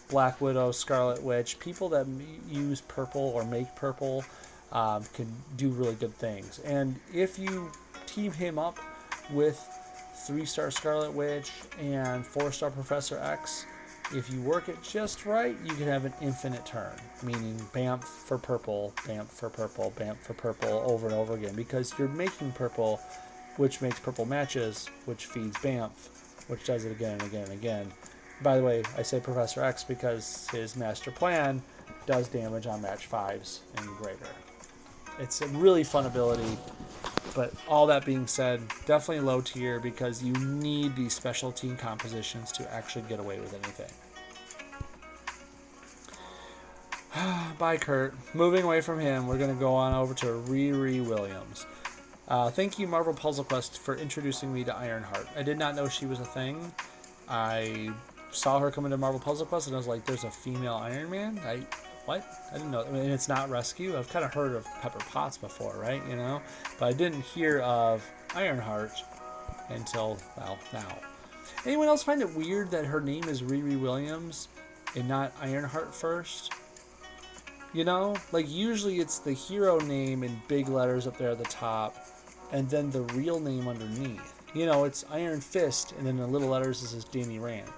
Black Widow, Scarlet Witch, people that use purple or make purple can do really good things. And if you team him up with 3-star Scarlet Witch and 4-star Professor X, if you work it just right, you can have an infinite turn, meaning Bamf for purple, Bamf for purple, Bamf for purple over and over again, because you're making purple, which makes purple matches, which feeds Bamf, which does it again and again and again. By the way, I say Professor X because his master plan does damage on match 5s and greater. It's a really fun ability, but all that being said, definitely low tier because you need these special team compositions to actually get away with anything. Bye, Kurt. Moving away from him, we're going to go on over to Riri Williams. Thank you, Marvel Puzzle Quest, for introducing me to Ironheart. I did not know she was a thing. I saw her come into Marvel Puzzle Quest, and I was like, there's a female Iron Man? What? I didn't know. I mean, it's not Rescue. I've kind of heard of Pepper Potts before, right? You know? But I didn't hear of Ironheart until, well, now. Anyone else find it weird that her name is Riri Williams and not Ironheart first? You know? Like, usually it's the hero name in big letters up there at the top, and then the real name underneath. You know, it's Iron Fist, and then in the little letters it says Danny Rand.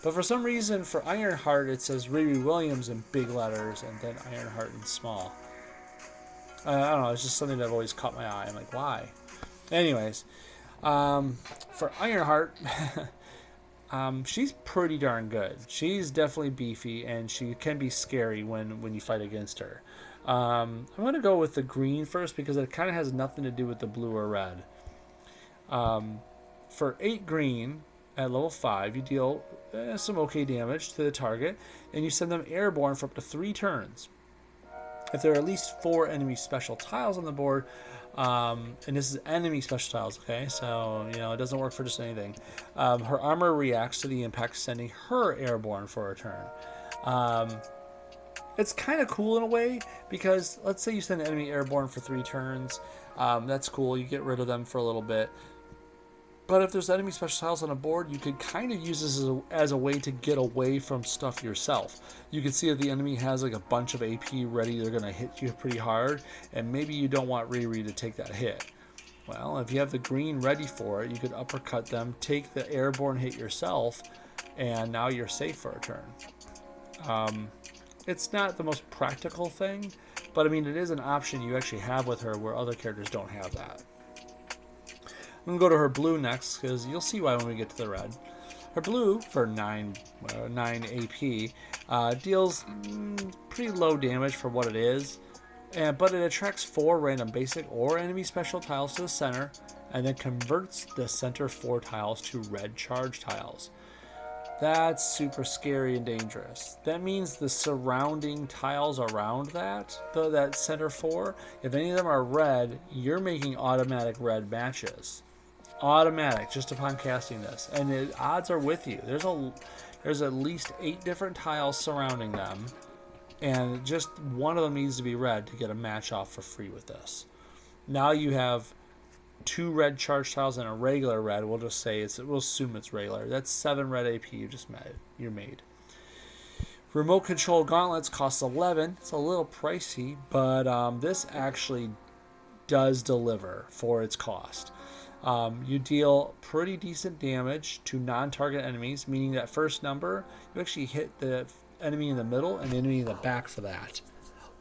But for some reason, for Ironheart, it says Riri Williams in big letters, and then Ironheart in small. I don't know, it's just something that I've always caught my eye. I'm like, why? Anyways, for Ironheart, she's pretty darn good. She's definitely beefy, and she can be scary when you fight against her. I'm going to go with the green first, because it kind of has nothing to do with the blue or red. For 8 green, at level 5, you deal some okay damage to the target, and you send them airborne for up to 3 turns. If there are at least 4 enemy special tiles on the board, and this is enemy special tiles, okay, so, you know, it doesn't work for just anything. Her armor reacts to the impact, sending her airborne for a turn. It's kind of cool in a way, because let's say you send an enemy airborne for 3 turns. That's cool, you get rid of them for a little bit. But if there's enemy special tiles on a board, you could kind of use this as a way to get away from stuff yourself. You can see if the enemy has like a bunch of AP ready, they're going to hit you pretty hard, and maybe you don't want Riri to take that hit. Well, if you have the green ready for it, you could uppercut them, take the airborne hit yourself, and now you're safe for a turn. It's not the most practical thing, but I mean, it is an option you actually have with her where other characters don't have that. I'm going to go to her blue next, because you'll see why when we get to the red. Her blue, for 9 AP, deals pretty low damage for what it is, but it attracts 4 random basic or enemy special tiles to the center, and then converts the center 4 tiles to red charge tiles. That's super scary and dangerous. That means the surrounding tiles around that center 4, if any of them are red, you're making automatic red matches. Automatic, just upon casting this, and the odds are with you. There's at least 8 different tiles surrounding them, and just one of them needs to be red to get a match off for free with this. Now you have 2 red charge tiles and a regular red. We'll just say we'll assume it's regular. That's 7 red AP you're made. Remote control gauntlets costs 11. It's a little pricey, but this actually does deliver for its cost. You deal pretty decent damage to non-target enemies, meaning that first number, you actually hit the enemy in the middle and the enemy in the back for that.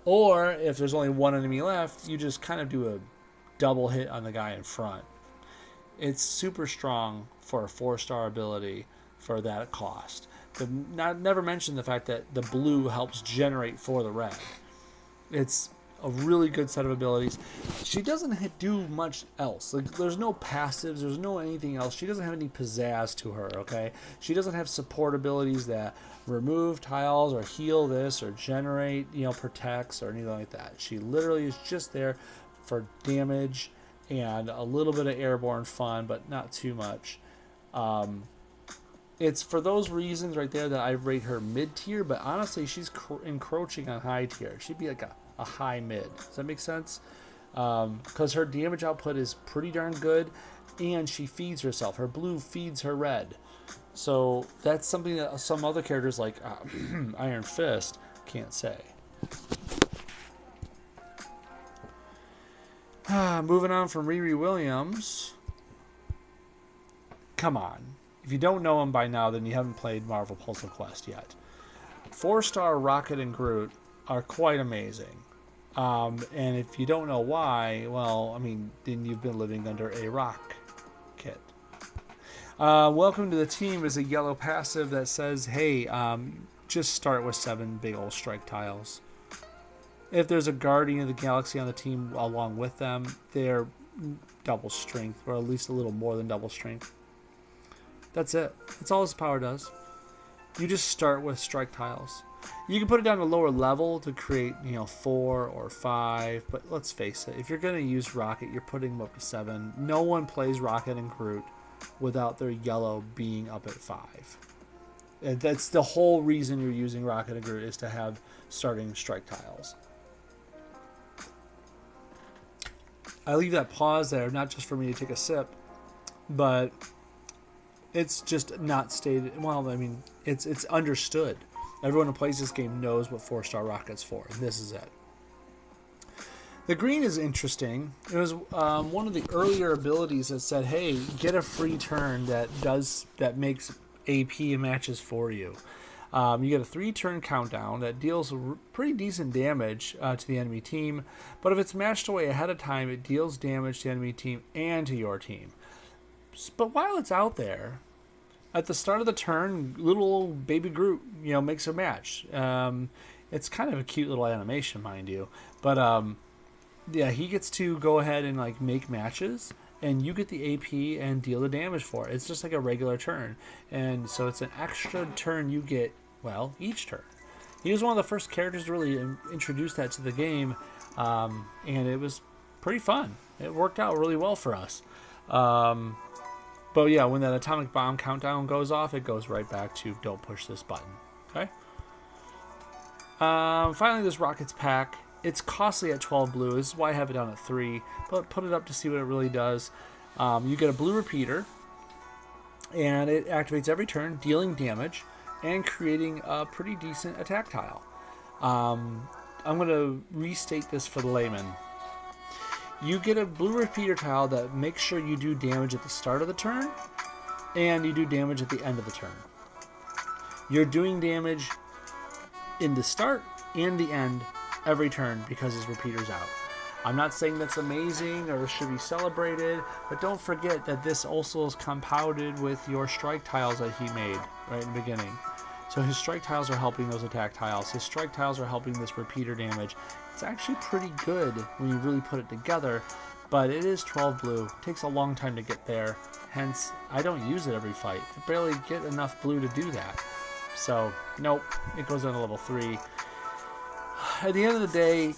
Or, if there's only one enemy left, you just kind of do a double hit on the guy in front. It's super strong for a 4-star ability for that cost. Never mention the fact that the blue helps generate for the red. It's a really good set of abilities. She doesn't do much else. Like, there's no passives, there's no anything else. She doesn't have any pizzazz to her, okay? She doesn't have support abilities that remove tiles or heal this or generate, protects or anything like that. She literally is just there for damage and a little bit of airborne fun, but not too much. It's for those reasons right there that I rate her mid-tier, but honestly, she's encroaching on high tier. She'd be like a high mid. Does that make sense? Because her damage output is pretty darn good, and she feeds herself. Her blue feeds her red. So that's something that some other characters like Iron Fist can't say. Moving on from Riri Williams. Come on. If you don't know him by now, then you haven't played Marvel Puzzle Quest yet. 4-star Rocket and Groot are quite amazing. And if you don't know why, well, I mean, then you've been living under a rock kit. Welcome to the team is a yellow passive that says, hey, just start with 7 big old strike tiles. If there's a Guardian of the Galaxy on the team along with them, they're double strength, or at least a little more than double strength. That's it. That's all his power does. You just start with strike tiles. You can put it down to lower level to create, 4 or 5. But let's face it, if you're going to use Rocket, you're putting them up to 7. No one plays Rocket and Groot without their yellow being up at 5. And that's the whole reason you're using Rocket and Groot, is to have starting strike tiles. I leave that pause there, not just for me to take a sip, but it's just not stated. Well, I mean, it's understood. Everyone who plays this game knows what 4-star Rocket's for, and this is it. The green is interesting. It was one of the earlier abilities that said, "Hey, get a free turn that makes AP matches for you." You get a 3-turn countdown that deals pretty decent damage to the enemy team, but if it's matched away ahead of time, it deals damage to the enemy team and to your team. But while it's out there, at the start of the turn, little old baby Groot, makes a match. It's kind of a cute little animation, mind you. But yeah, he gets to go ahead and make matches, and you get the AP and deal the damage for it. It's just like a regular turn, and so it's an extra turn you get. Well, each turn. He was one of the first characters to really introduce that to the game, and it was pretty fun. It worked out really well for us. But yeah, when that atomic bomb countdown goes off, it goes right back to don't push this button. Okay. Finally, this Rockets pack. It's costly at 12 blue. This is why I have it down at 3. But put it up to see what it really does. You get a blue repeater, and it activates every turn, dealing damage and creating a pretty decent attack tile. I'm going to restate this for the layman. You get a blue repeater tile that makes sure you do damage at the start of the turn, and you do damage at the end of the turn. You're doing damage in the start and the end every turn because his repeater's out. I'm not saying that's amazing or should be celebrated, but don't forget that this also is compounded with your strike tiles that he made right in the beginning. So his strike tiles are helping those attack tiles. His strike tiles are helping this repeater damage. It's actually pretty good when you really put it together, but it is 12 blue. It takes a long time to get there, hence I don't use it every fight. I barely get enough blue to do that. So, nope, it goes down to level 3. At the end of the day,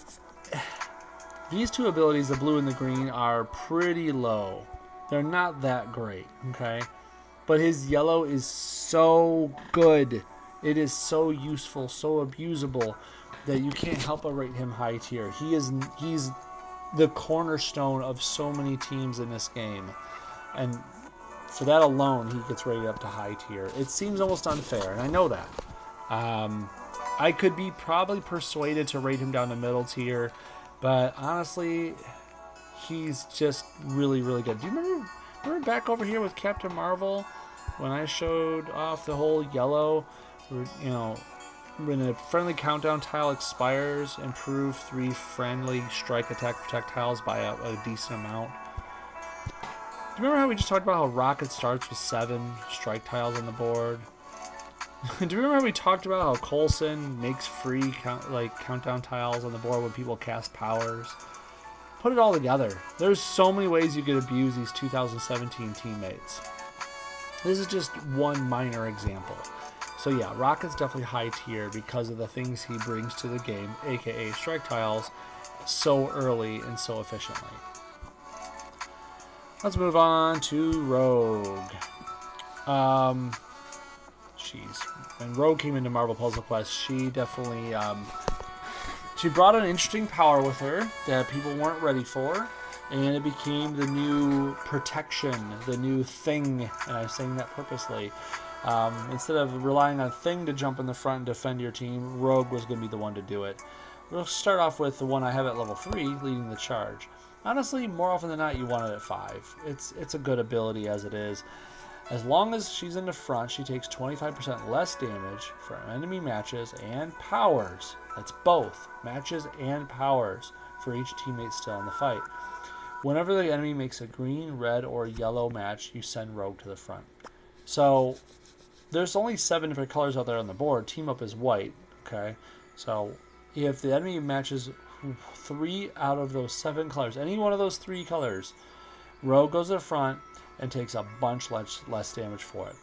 these two abilities, the blue and the green, are pretty low. They're not that great, okay? But his yellow is so good. It is so useful, so abusable, that you can't help but rate him high tier. He's the cornerstone of so many teams in this game. And for that alone, he gets rated up to high tier. It seems almost unfair, and I know that. I could be probably persuaded to rate him down to middle tier, but honestly, he's just really, really good. Do you remember back over here with Captain Marvel when I showed off the whole yellow? When a friendly countdown tile expires, improve 3 friendly strike, attack, protect tiles by a decent amount. Do you remember how we just talked about how Rocket starts with 7 strike tiles on the board? Do you remember we talked about how Coulson makes free countdown tiles on the board when people cast powers? Put it all together. There's so many ways you could abuse these 2017 teammates. This is just one minor example. So yeah, Rocket's definitely high tier because of the things he brings to the game, aka strike tiles, so early and so efficiently. Let's move on to Rogue. When Rogue came into Marvel Puzzle Quest, she definitely she brought an interesting power with her that people weren't ready for, and it became the new protection, the new thing, and I'm saying that purposely. Instead of relying on a thing to jump in the front and defend your team, Rogue was going to be the one to do it. We'll start off with the one I have at level 3, leading the charge. Honestly, more often than not, you want it at 5. It's a good ability as it is. As long as she's in the front, she takes 25% less damage from enemy matches and powers. That's both matches and powers for each teammate still in the fight. Whenever the enemy makes a green, red, or yellow match, you send Rogue to the front. So there's only 7 different colors out there on the board. Team up is white. Okay, so if the enemy matches 3 out of those 7 colors, any one of those 3 colors, Rogue goes to the front and takes a bunch less damage for it.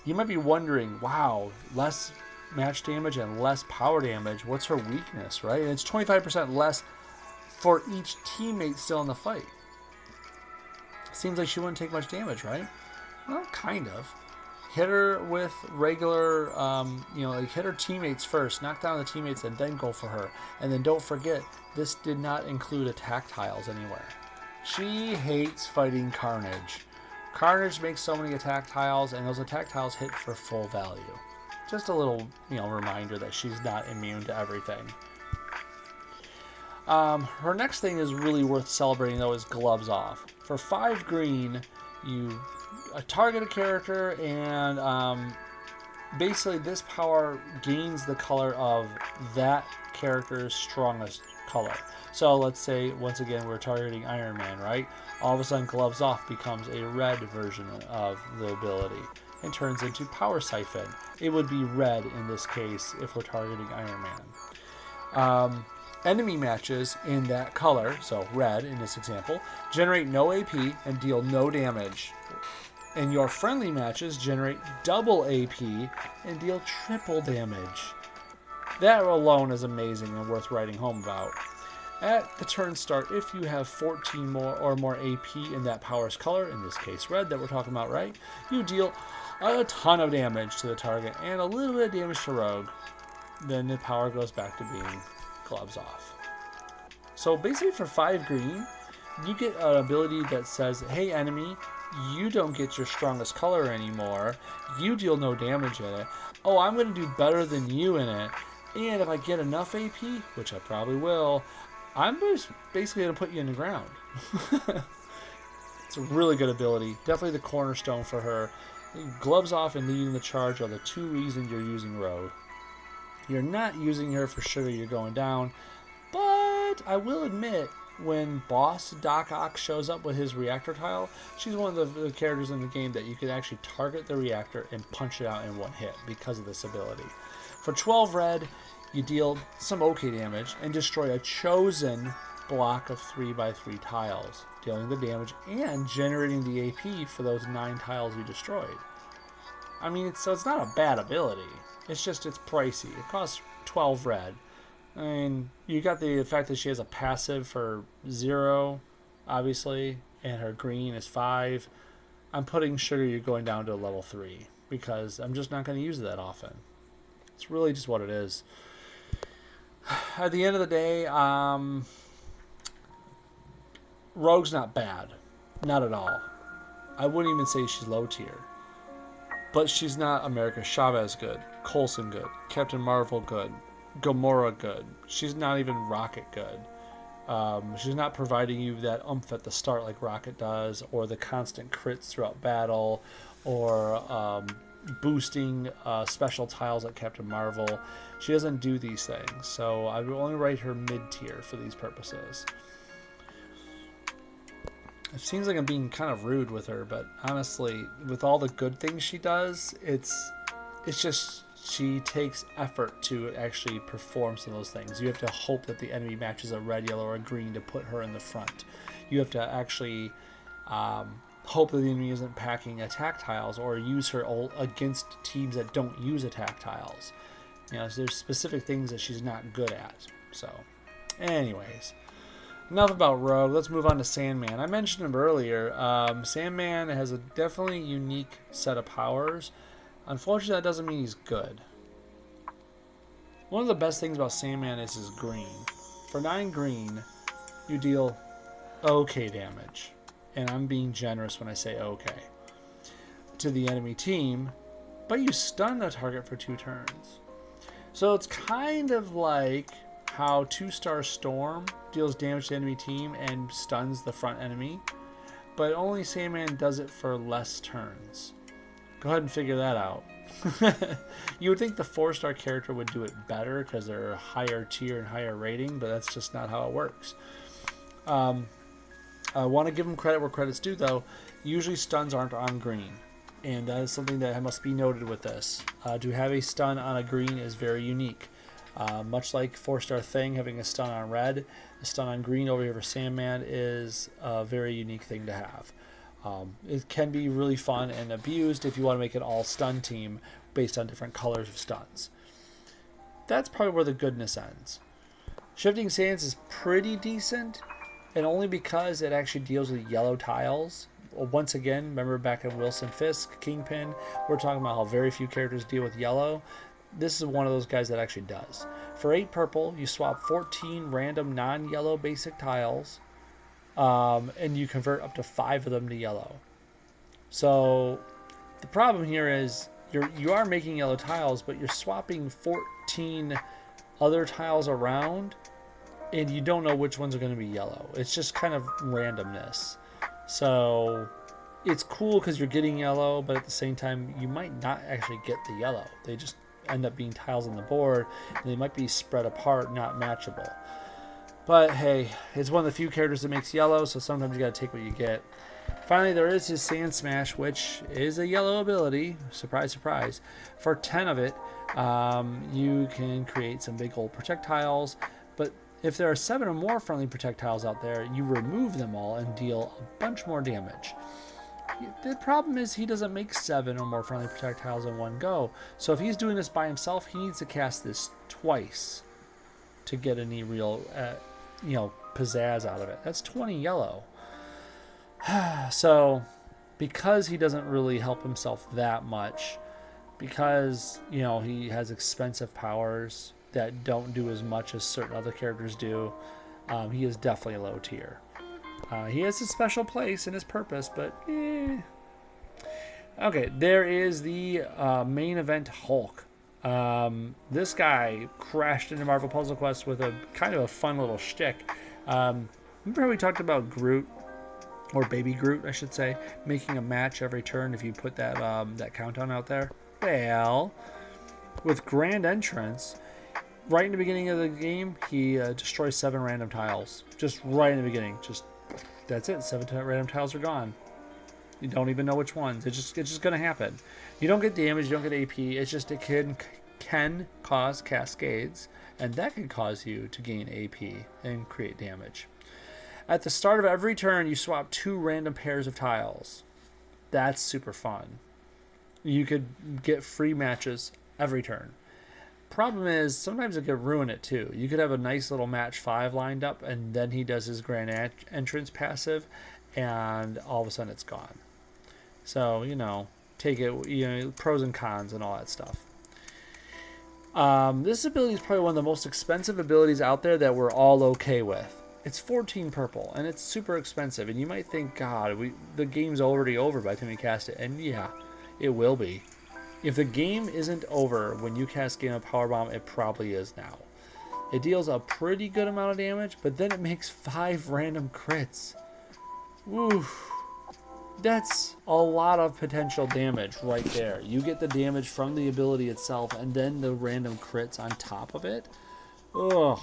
You might be wondering, wow, less match damage and less power damage. What's her weakness, right? And it's 25% less for each teammate still in the fight. Seems like she wouldn't take much damage, right? Well, kind of. Hit her with regular, hit her teammates first, knock down the teammates, and then go for her. And then don't forget, this did not include attack tiles anywhere. She hates fighting Carnage. Carnage makes so many attack tiles, and those attack tiles hit for full value. Just a little, reminder that she's not immune to everything. Her next thing is really worth celebrating, though, is Gloves Off. For 5 green, you target a character, and basically this power gains the color of that character's strongest color. So let's say, once again, we're targeting Iron Man, right? All of a sudden, Gloves Off becomes a red version of the ability and turns into Power Siphon. It would be red in this case if we're targeting Iron Man. Enemy matches in that color, so red in this example, generate no AP and deal no damage. And your friendly matches generate double AP and deal triple damage. That alone is amazing and worth writing home about. At the turn start, if you have 14 more or more AP in that power's color, in this case red that we're talking about, right, you deal a ton of damage to the target and a little bit of damage to Rogue. Then the power goes back to being Gloves Off. So basically for 5 green, you get an ability that says, hey enemy, you don't get your strongest color anymore. You deal no damage in it. Oh, I'm going to do better than you in it. And if I get enough AP, which I probably will, I'm just basically going to put you in the ground. It's a really good ability. Definitely the cornerstone for her. Gloves Off and leading the charge are the 2 reasons you're using Rogue. You're not using her for sugar, you're going down. But I will admit, when Boss Doc Ock shows up with his reactor tile, she's one of the characters in the game that you can actually target the reactor and punch it out in one hit because of this ability. For 12 red, you deal some okay damage and destroy a chosen block of 3x3 tiles, dealing the damage and generating the AP for those 9 tiles you destroyed. I mean, it's not a bad ability. It's just it's pricey. It costs 12 red. I mean, you got the fact that she has a passive for 0, obviously, and her green is 5. I'm putting sugar, you're going down to level 3 because I'm just not going to use it that often. It's really just what it is. At the end of the day, Rogue's not bad. Not at all. I wouldn't even say she's low tier. But she's not America Chavez good, Coulson good, Captain Marvel good, Gamora good. She's not even Rocket good. She's not providing you that oomph at the start like Rocket does, or the constant crits throughout battle, or boosting special tiles like Captain Marvel. She doesn't do these things, so I would only rate her mid-tier for these purposes. It seems like I'm being kind of rude with her, but honestly, with all the good things she does, it's just she takes effort to actually perform some of those things. You have to hope that the enemy matches a red, yellow, or a green to put her in the front. You have to actually hope that the enemy isn't packing attack tiles, or use her against teams that don't use attack tiles. You know, so there's specific things that she's not good at. So, anyways, enough about Rogue. Let's move on to Sandman. I mentioned him earlier. Sandman has a definitely unique set of powers. Unfortunately, that doesn't mean he's good. One of the best things about Sandman is his green. For 9 green, you deal okay damage. And I'm being generous when I say okay. To the enemy team, but you stun a target for 2 turns. So it's kind of like how 2-star Storm deals damage to the enemy team and stuns the front enemy. But only Sandman does it for less turns. Go ahead and figure that out. You would think the 4-star character would do it better because they're a higher tier and higher rating, but that's just not how it works. I want to give them credit where credit's due, though. Usually stuns aren't on green, and that is something that must be noted with this. To have a stun on a green is very unique. Much like 4-star Thing having a stun on red, a stun on green over here for Sandman is a very unique thing to have. It can be really fun and abused if you want to make an all-stun team based on different colors of stuns. That's probably where the goodness ends. Shifting Sands is pretty decent, and only because it actually deals with yellow tiles. Once again, remember back in Wilson Fisk, Kingpin, we're talking about how very few characters deal with yellow. This is one of those guys that actually does. For 8 purple, you swap 14 random non-yellow basic tiles, and you convert up to 5 of them to yellow. So the problem here is you are making yellow tiles, but you're swapping 14 other tiles around, and you don't know which ones are going to be yellow. It's just kind of randomness. So it's cool because you're getting yellow, but at the same time, you might not actually get the yellow. They just end up being tiles on the board, and they might be spread apart, not matchable. But hey, it's one of the few characters that makes yellow, so sometimes you gotta take what you get. Finally, there is his Sand Smash, which is a yellow ability. Surprise, surprise. For 10 of it, you can create some big old projectiles, but if there are 7 or more friendly projectiles out there, you remove them all and deal a bunch more damage. The problem is he doesn't make 7 or more friendly projectiles in one go. So if he's doing this by himself, he needs to cast this twice to get any real, pizzazz out of it. That's 20 yellow. So because he doesn't really help himself that much, because, he has expensive powers that don't do as much as certain other characters do, he is definitely a low tier. He has a special place and his purpose, but Okay, there is the main event Hulk. This guy crashed into Marvel Puzzle Quest with a kind of a fun little shtick. Remember how we talked about Groot, or Baby Groot, I should say, making a match every turn if you put that that countdown out there? Well, with Grand Entrance, right in the beginning of the game, he destroys 7 random tiles. Just right in the beginning. That's it. 7 random tiles are gone. You don't even know which ones. It's just going to happen. You don't get damage. You don't get AP. It's just it can cause cascades, and that can cause you to gain AP and create damage. At the start of every turn, you swap 2 random pairs of tiles. That's super fun. You could get free matches every turn. Problem is, sometimes it could ruin it too. You could have a nice little match 5 lined up, and then he does his Grand Entrance passive, and all of a sudden it's gone. So, take it, pros and cons and all that stuff. This ability is probably one of the most expensive abilities out there that we're all okay with. It's 14 purple, and it's super expensive, and you might think, God, the game's already over by the time you cast it, and yeah, it will be. If the game isn't over when you cast Game of Powerbomb, it probably is now. It deals a pretty good amount of damage, but then it makes 5 random crits. Oof. That's a lot of potential damage right there. You get the damage from the ability itself, and then the random crits on top of it. Ugh.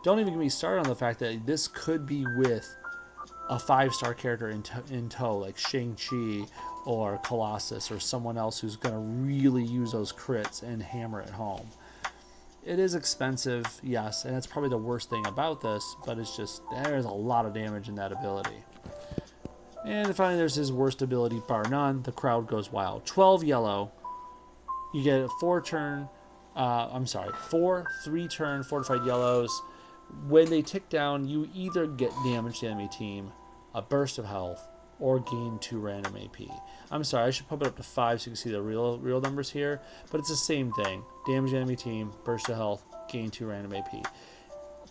Don't even get me started on the fact that this could be with a 5-star character in tow, like Shang-Chi or Colossus or someone else who's going to really use those crits and hammer it home. It is expensive, yes, and that's probably the worst thing about this, but it's just, there's a lot of damage in that ability. And finally, there's his worst ability, bar none. The crowd goes wild. 12 yellow. You get a 4 3-turn fortified yellows. When they tick down, you either get damage to the enemy team, a burst of health, or gain 2 random AP. I'm sorry, I should pump it up to 5 so you can see the real numbers here, but it's the same thing. Damage to enemy team, burst of health, gain 2 random AP.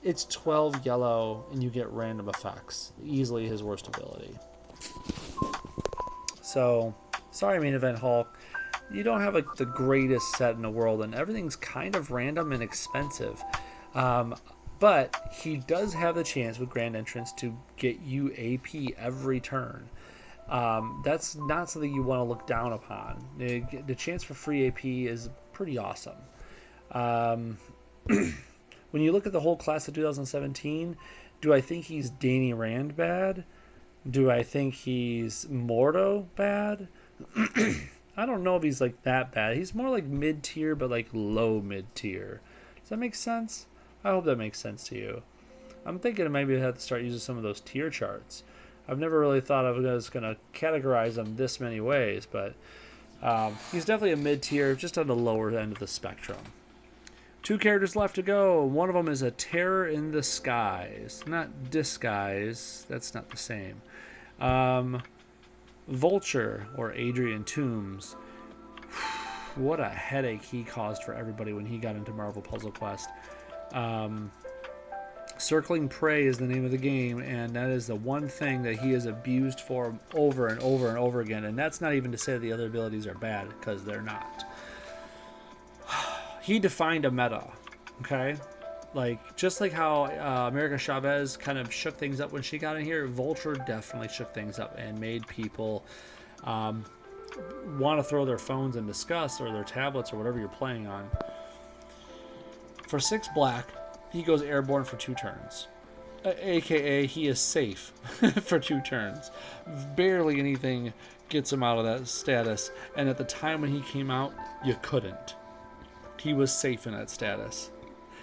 It's 12 yellow, and you get random effects. Easily his worst ability. So, sorry main event Hulk. You don't have like the greatest set in the world, and everything's kind of random and expensive. But he does have the chance with Grand Entrance to get you AP every turn. That's not something you want to look down upon. The chance for free AP is pretty awesome. When you look at the whole class of 2017, do I think he's Danny Rand bad? Do I think he's Mordo bad? I don't know if he's like that bad. He's more like mid-tier, but like low mid-tier. Does that make sense? I hope that makes sense to you. I'm thinking maybe I have to start using some of those tier charts. I've never really thought I was going to categorize them this many ways, but he's definitely a mid-tier, just on the lower end of the spectrum. 2 characters left to go. One of them is a Terror in the Skies. Not Disguise. That's not the same. Vulture, or Adrian Toombs. What a headache he caused for everybody when he got into Marvel Puzzle Quest. Circling Prey is the name of the game, and that is the one thing that he is abused for over and over and over again. And that's not even to say the other abilities are bad, because they're not. He defined a meta, okay? Like, just like how America Chavez kind of shook things up when she got in here, Vulture definitely shook things up and made people want to throw their phones and discuss, or their tablets, or whatever you're playing on. For 6 black, he goes airborne for 2 turns. AKA, he is safe for 2 turns. Barely anything gets him out of that status. And at the time when he came out, you couldn't. He was safe in that status.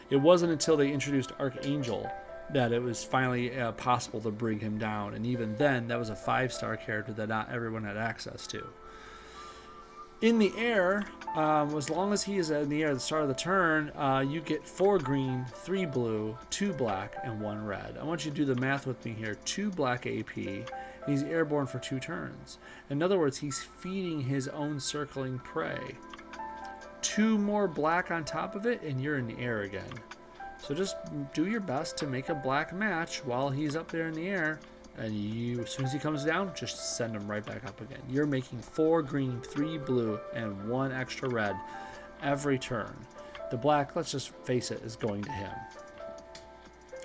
It wasn't until they introduced Archangel that it was finally possible to bring him down. And even then, that was a 5-star character that not everyone had access to. In the air, as long as he is in the air at the start of the turn, you get 4 green, 3 blue, 2 black, and 1 red. I want you to do the math with me here. 2 black AP, and he's airborne for 2 turns. In other words, he's feeding his own circling prey. 2 more black on top of it, and you're in the air again. So just do your best to make a black match while he's up there in the air. And you, as soon as he comes down, just send him right back up again. You're making 4 green, 3 blue, and 1 extra red every turn. The black, let's just face it, is going to him.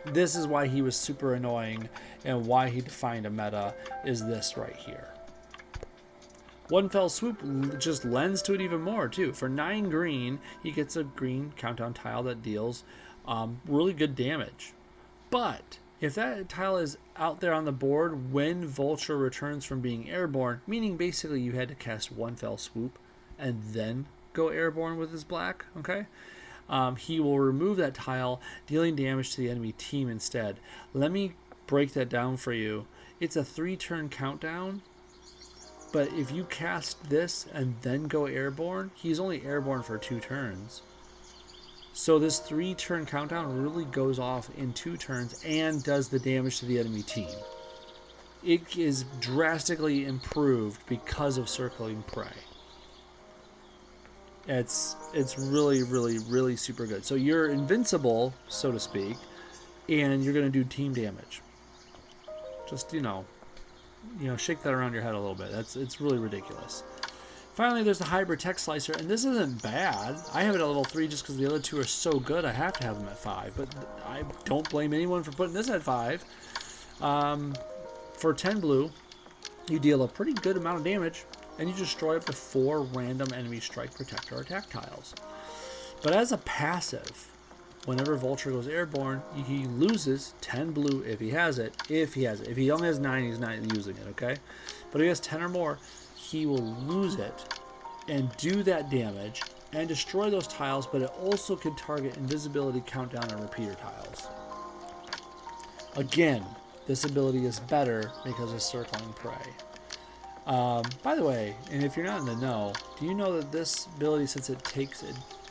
This is why he was super annoying, and why he defined a meta is this right here. One fell swoop just lends to it even more, too. For 9 green, he gets a green countdown tile that deals really good damage. But if that tile is out there on the board when Vulture returns from being airborne, meaning basically you had to cast 1 fell swoop and then go airborne with his black, okay? He will remove that tile, dealing damage to the enemy team instead. Let me break that down for you. It's a 3-turn countdown, but if you cast this and then go airborne, he's only airborne for 2 turns. So this 3-turn countdown really goes off in 2 turns and does the damage to the enemy team. It is drastically improved because of Circling Prey. It's really, really, really super good. So you're invincible, so to speak, and you're going to do team damage. Just, you know, shake that around your head a little bit. It's really ridiculous. Finally, there's the Hybrid Tech Slicer, and this isn't bad. I have it at level 3 just because the other 2 are so good, I have to have them at 5. But I don't blame anyone for putting this at 5. For 10 blue, you deal a pretty good amount of damage, and you destroy up to 4 random enemy strike, protect, or attack tiles. But as a passive, whenever Vulture goes airborne, he loses 10 blue if he has it. If he only has 9, he's not using it, okay? But if he has 10 or more, he will lose it and do that damage and destroy those tiles, but it also can target invisibility, countdown, and repeater tiles. Again, this ability is better because of circling prey. By the way, and if you're not in the know, do you know that this ability, since it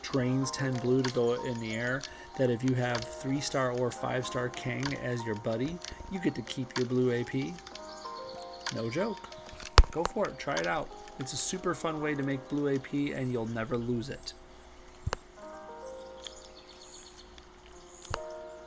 drains 10 blue to go in the air, that if you have 3-star or 5-star King as your buddy, you get to keep your blue AP? No joke. Go for it. Try it out. It's a super fun way to make blue AP, and you'll never lose it.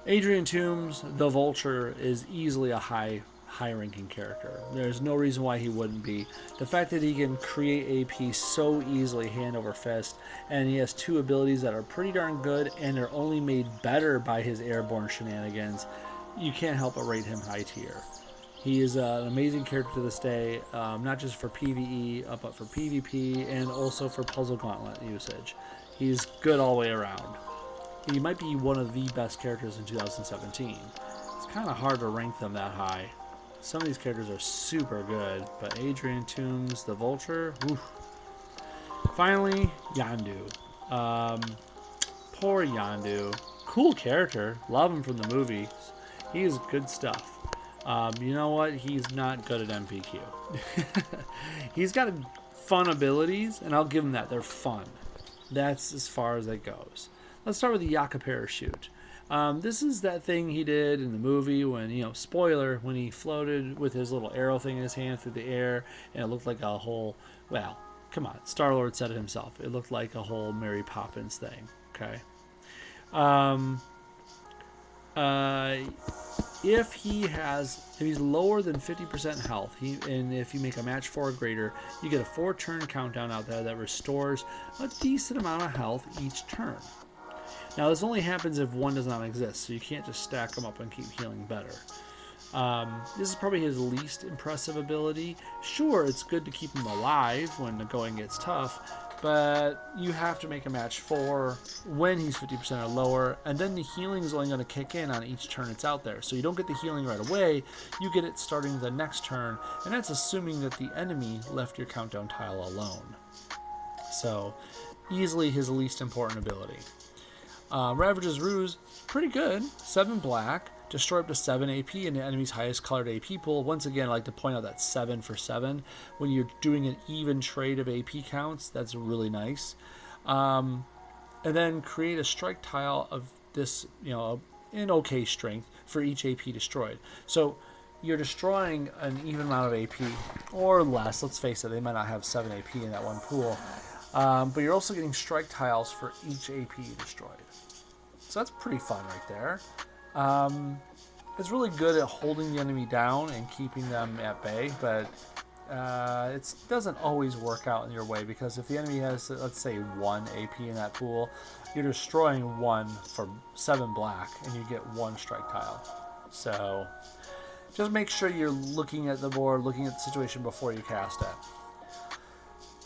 Adrian Toomes, the Vulture, is easily a high-ranking character. There's no reason why he wouldn't be. The fact that he can create AP so easily, hand over fist, and he has 2 abilities that are pretty darn good and are only made better by his airborne shenanigans, you can't help but rate him high tier. He is an amazing character to this day, not just for PvE, but for PvP, and also for Puzzle Gauntlet usage. He's good all the way around. He might be one of the best characters in 2017. It's kind of hard to rank them that high. Some of these characters are super good, but Adrian Toomes, the Vulture, whew. Finally, Yondu. Poor Yondu. Cool character. Love him from the movies. He is good stuff. You know what? He's not good at MPQ. He's got fun abilities, and I'll give him that. They're fun. That's as far as it goes. Let's start with the Yaka parachute. This is that thing he did in the movie when, spoiler, when he floated with his little arrow thing in his hand through the air, and it looked like a whole, well, come on, Star-Lord said it himself. It looked like a whole Mary Poppins thing, okay? If he's lower than 50% health, and if you make a match 4 or greater, you get a 4-turn countdown out there that restores a decent amount of health each turn. Now, this only happens if 1 does not exist, so you can't just stack them up and keep healing better. This is probably his least impressive ability. Sure, it's good to keep him alive when the going gets tough, but you have to make a match 4 when he's 50% or lower, and then the healing is only going to kick in on each turn it's out there. So you don't get the healing right away, you get it starting the next turn, and that's assuming that the enemy left your countdown tile alone. So, easily his least important ability. Ravager's Ruse, pretty good. 7 black, destroy up to 7 AP in the enemy's highest colored AP pool. Once again, I like to point out that 7 for 7. When you're doing an even trade of AP counts, that's really nice. And then create a strike tile of this, in okay strength for each AP destroyed. So you're destroying an even amount of AP, or less. Let's face it, they might not have 7 AP in that one pool. But you're also getting strike tiles for each AP destroyed. So that's pretty fun right there. It's really good at holding the enemy down and keeping them at bay, but it doesn't always work out in your way, because if the enemy has, let's say, 1 AP in that pool, you're destroying 1 for 7 black, and you get 1 strike tile. So just make sure you're looking at the board, looking at the situation before you cast it.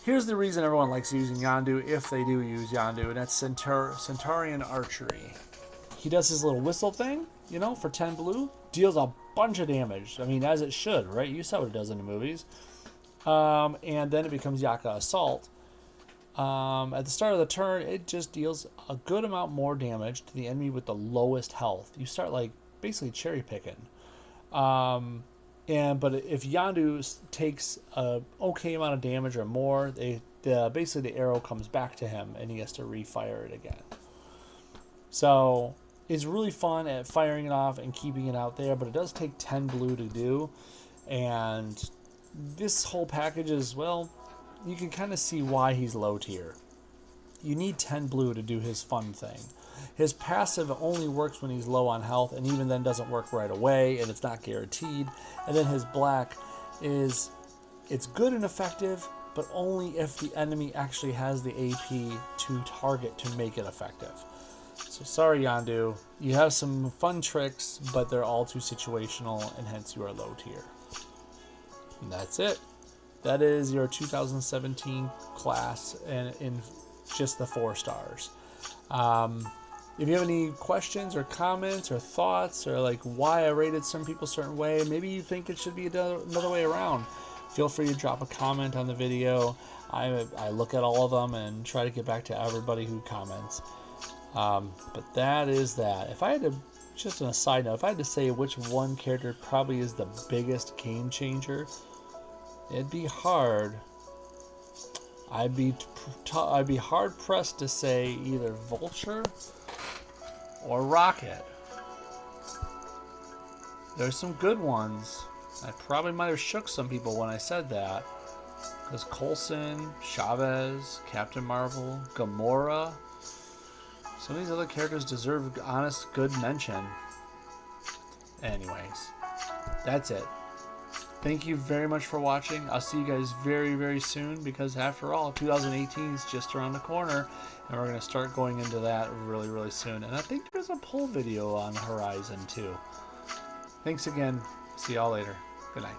Here's the reason everyone likes using Yondu, if they do use Yondu, and that's Centaurian Archery. He does his little whistle thing, for 10 blue, deals a bunch of damage. I mean, as it should, right? You saw what it does in the movies. And then it becomes Yaka Assault. At the start of the turn, it just deals a good amount more damage to the enemy with the lowest health. You start, basically cherry picking. But if Yondu takes an okay amount of damage or more, basically the arrow comes back to him and he has to refire it again. So it's really fun at firing it off and keeping it out there, but it does take 10 blue to do. And this whole package is, well, you can kind of see why he's low tier. You need 10 blue to do his fun thing. His passive only works when he's low on health, and even then doesn't work right away, and it's not guaranteed. And then his black it's good and effective, but only if the enemy actually has the AP to target to make it effective. So sorry, Yondu. You have some fun tricks, but they're all too situational, and hence you are low tier. And that's it. That is your 2017 class, and in just the 4 stars. If you have any questions or comments or thoughts, or why I rated some people a certain way, maybe you think it should be another way around, Feel free to drop a comment on the video. I look at all of them and try to get back to everybody who comments. But that is that. If I had to, just on a side note, if I had to say which one character probably is the biggest game changer, it'd be hard. I'd be hard pressed to say either Vulture or Rocket. There's some good ones. I probably might have shook some people when I said that. Because Coulson, Chavez, Captain Marvel, Gamora. Some of these other characters deserve honest, good mention. Anyways, that's it. Thank you very much for watching. I'll see you guys very, very soon because after all, 2018 is just around the corner and we're going to start going into that really, really soon. And I think there's a poll video on the horizon too. Thanks again. See y'all later. Good night.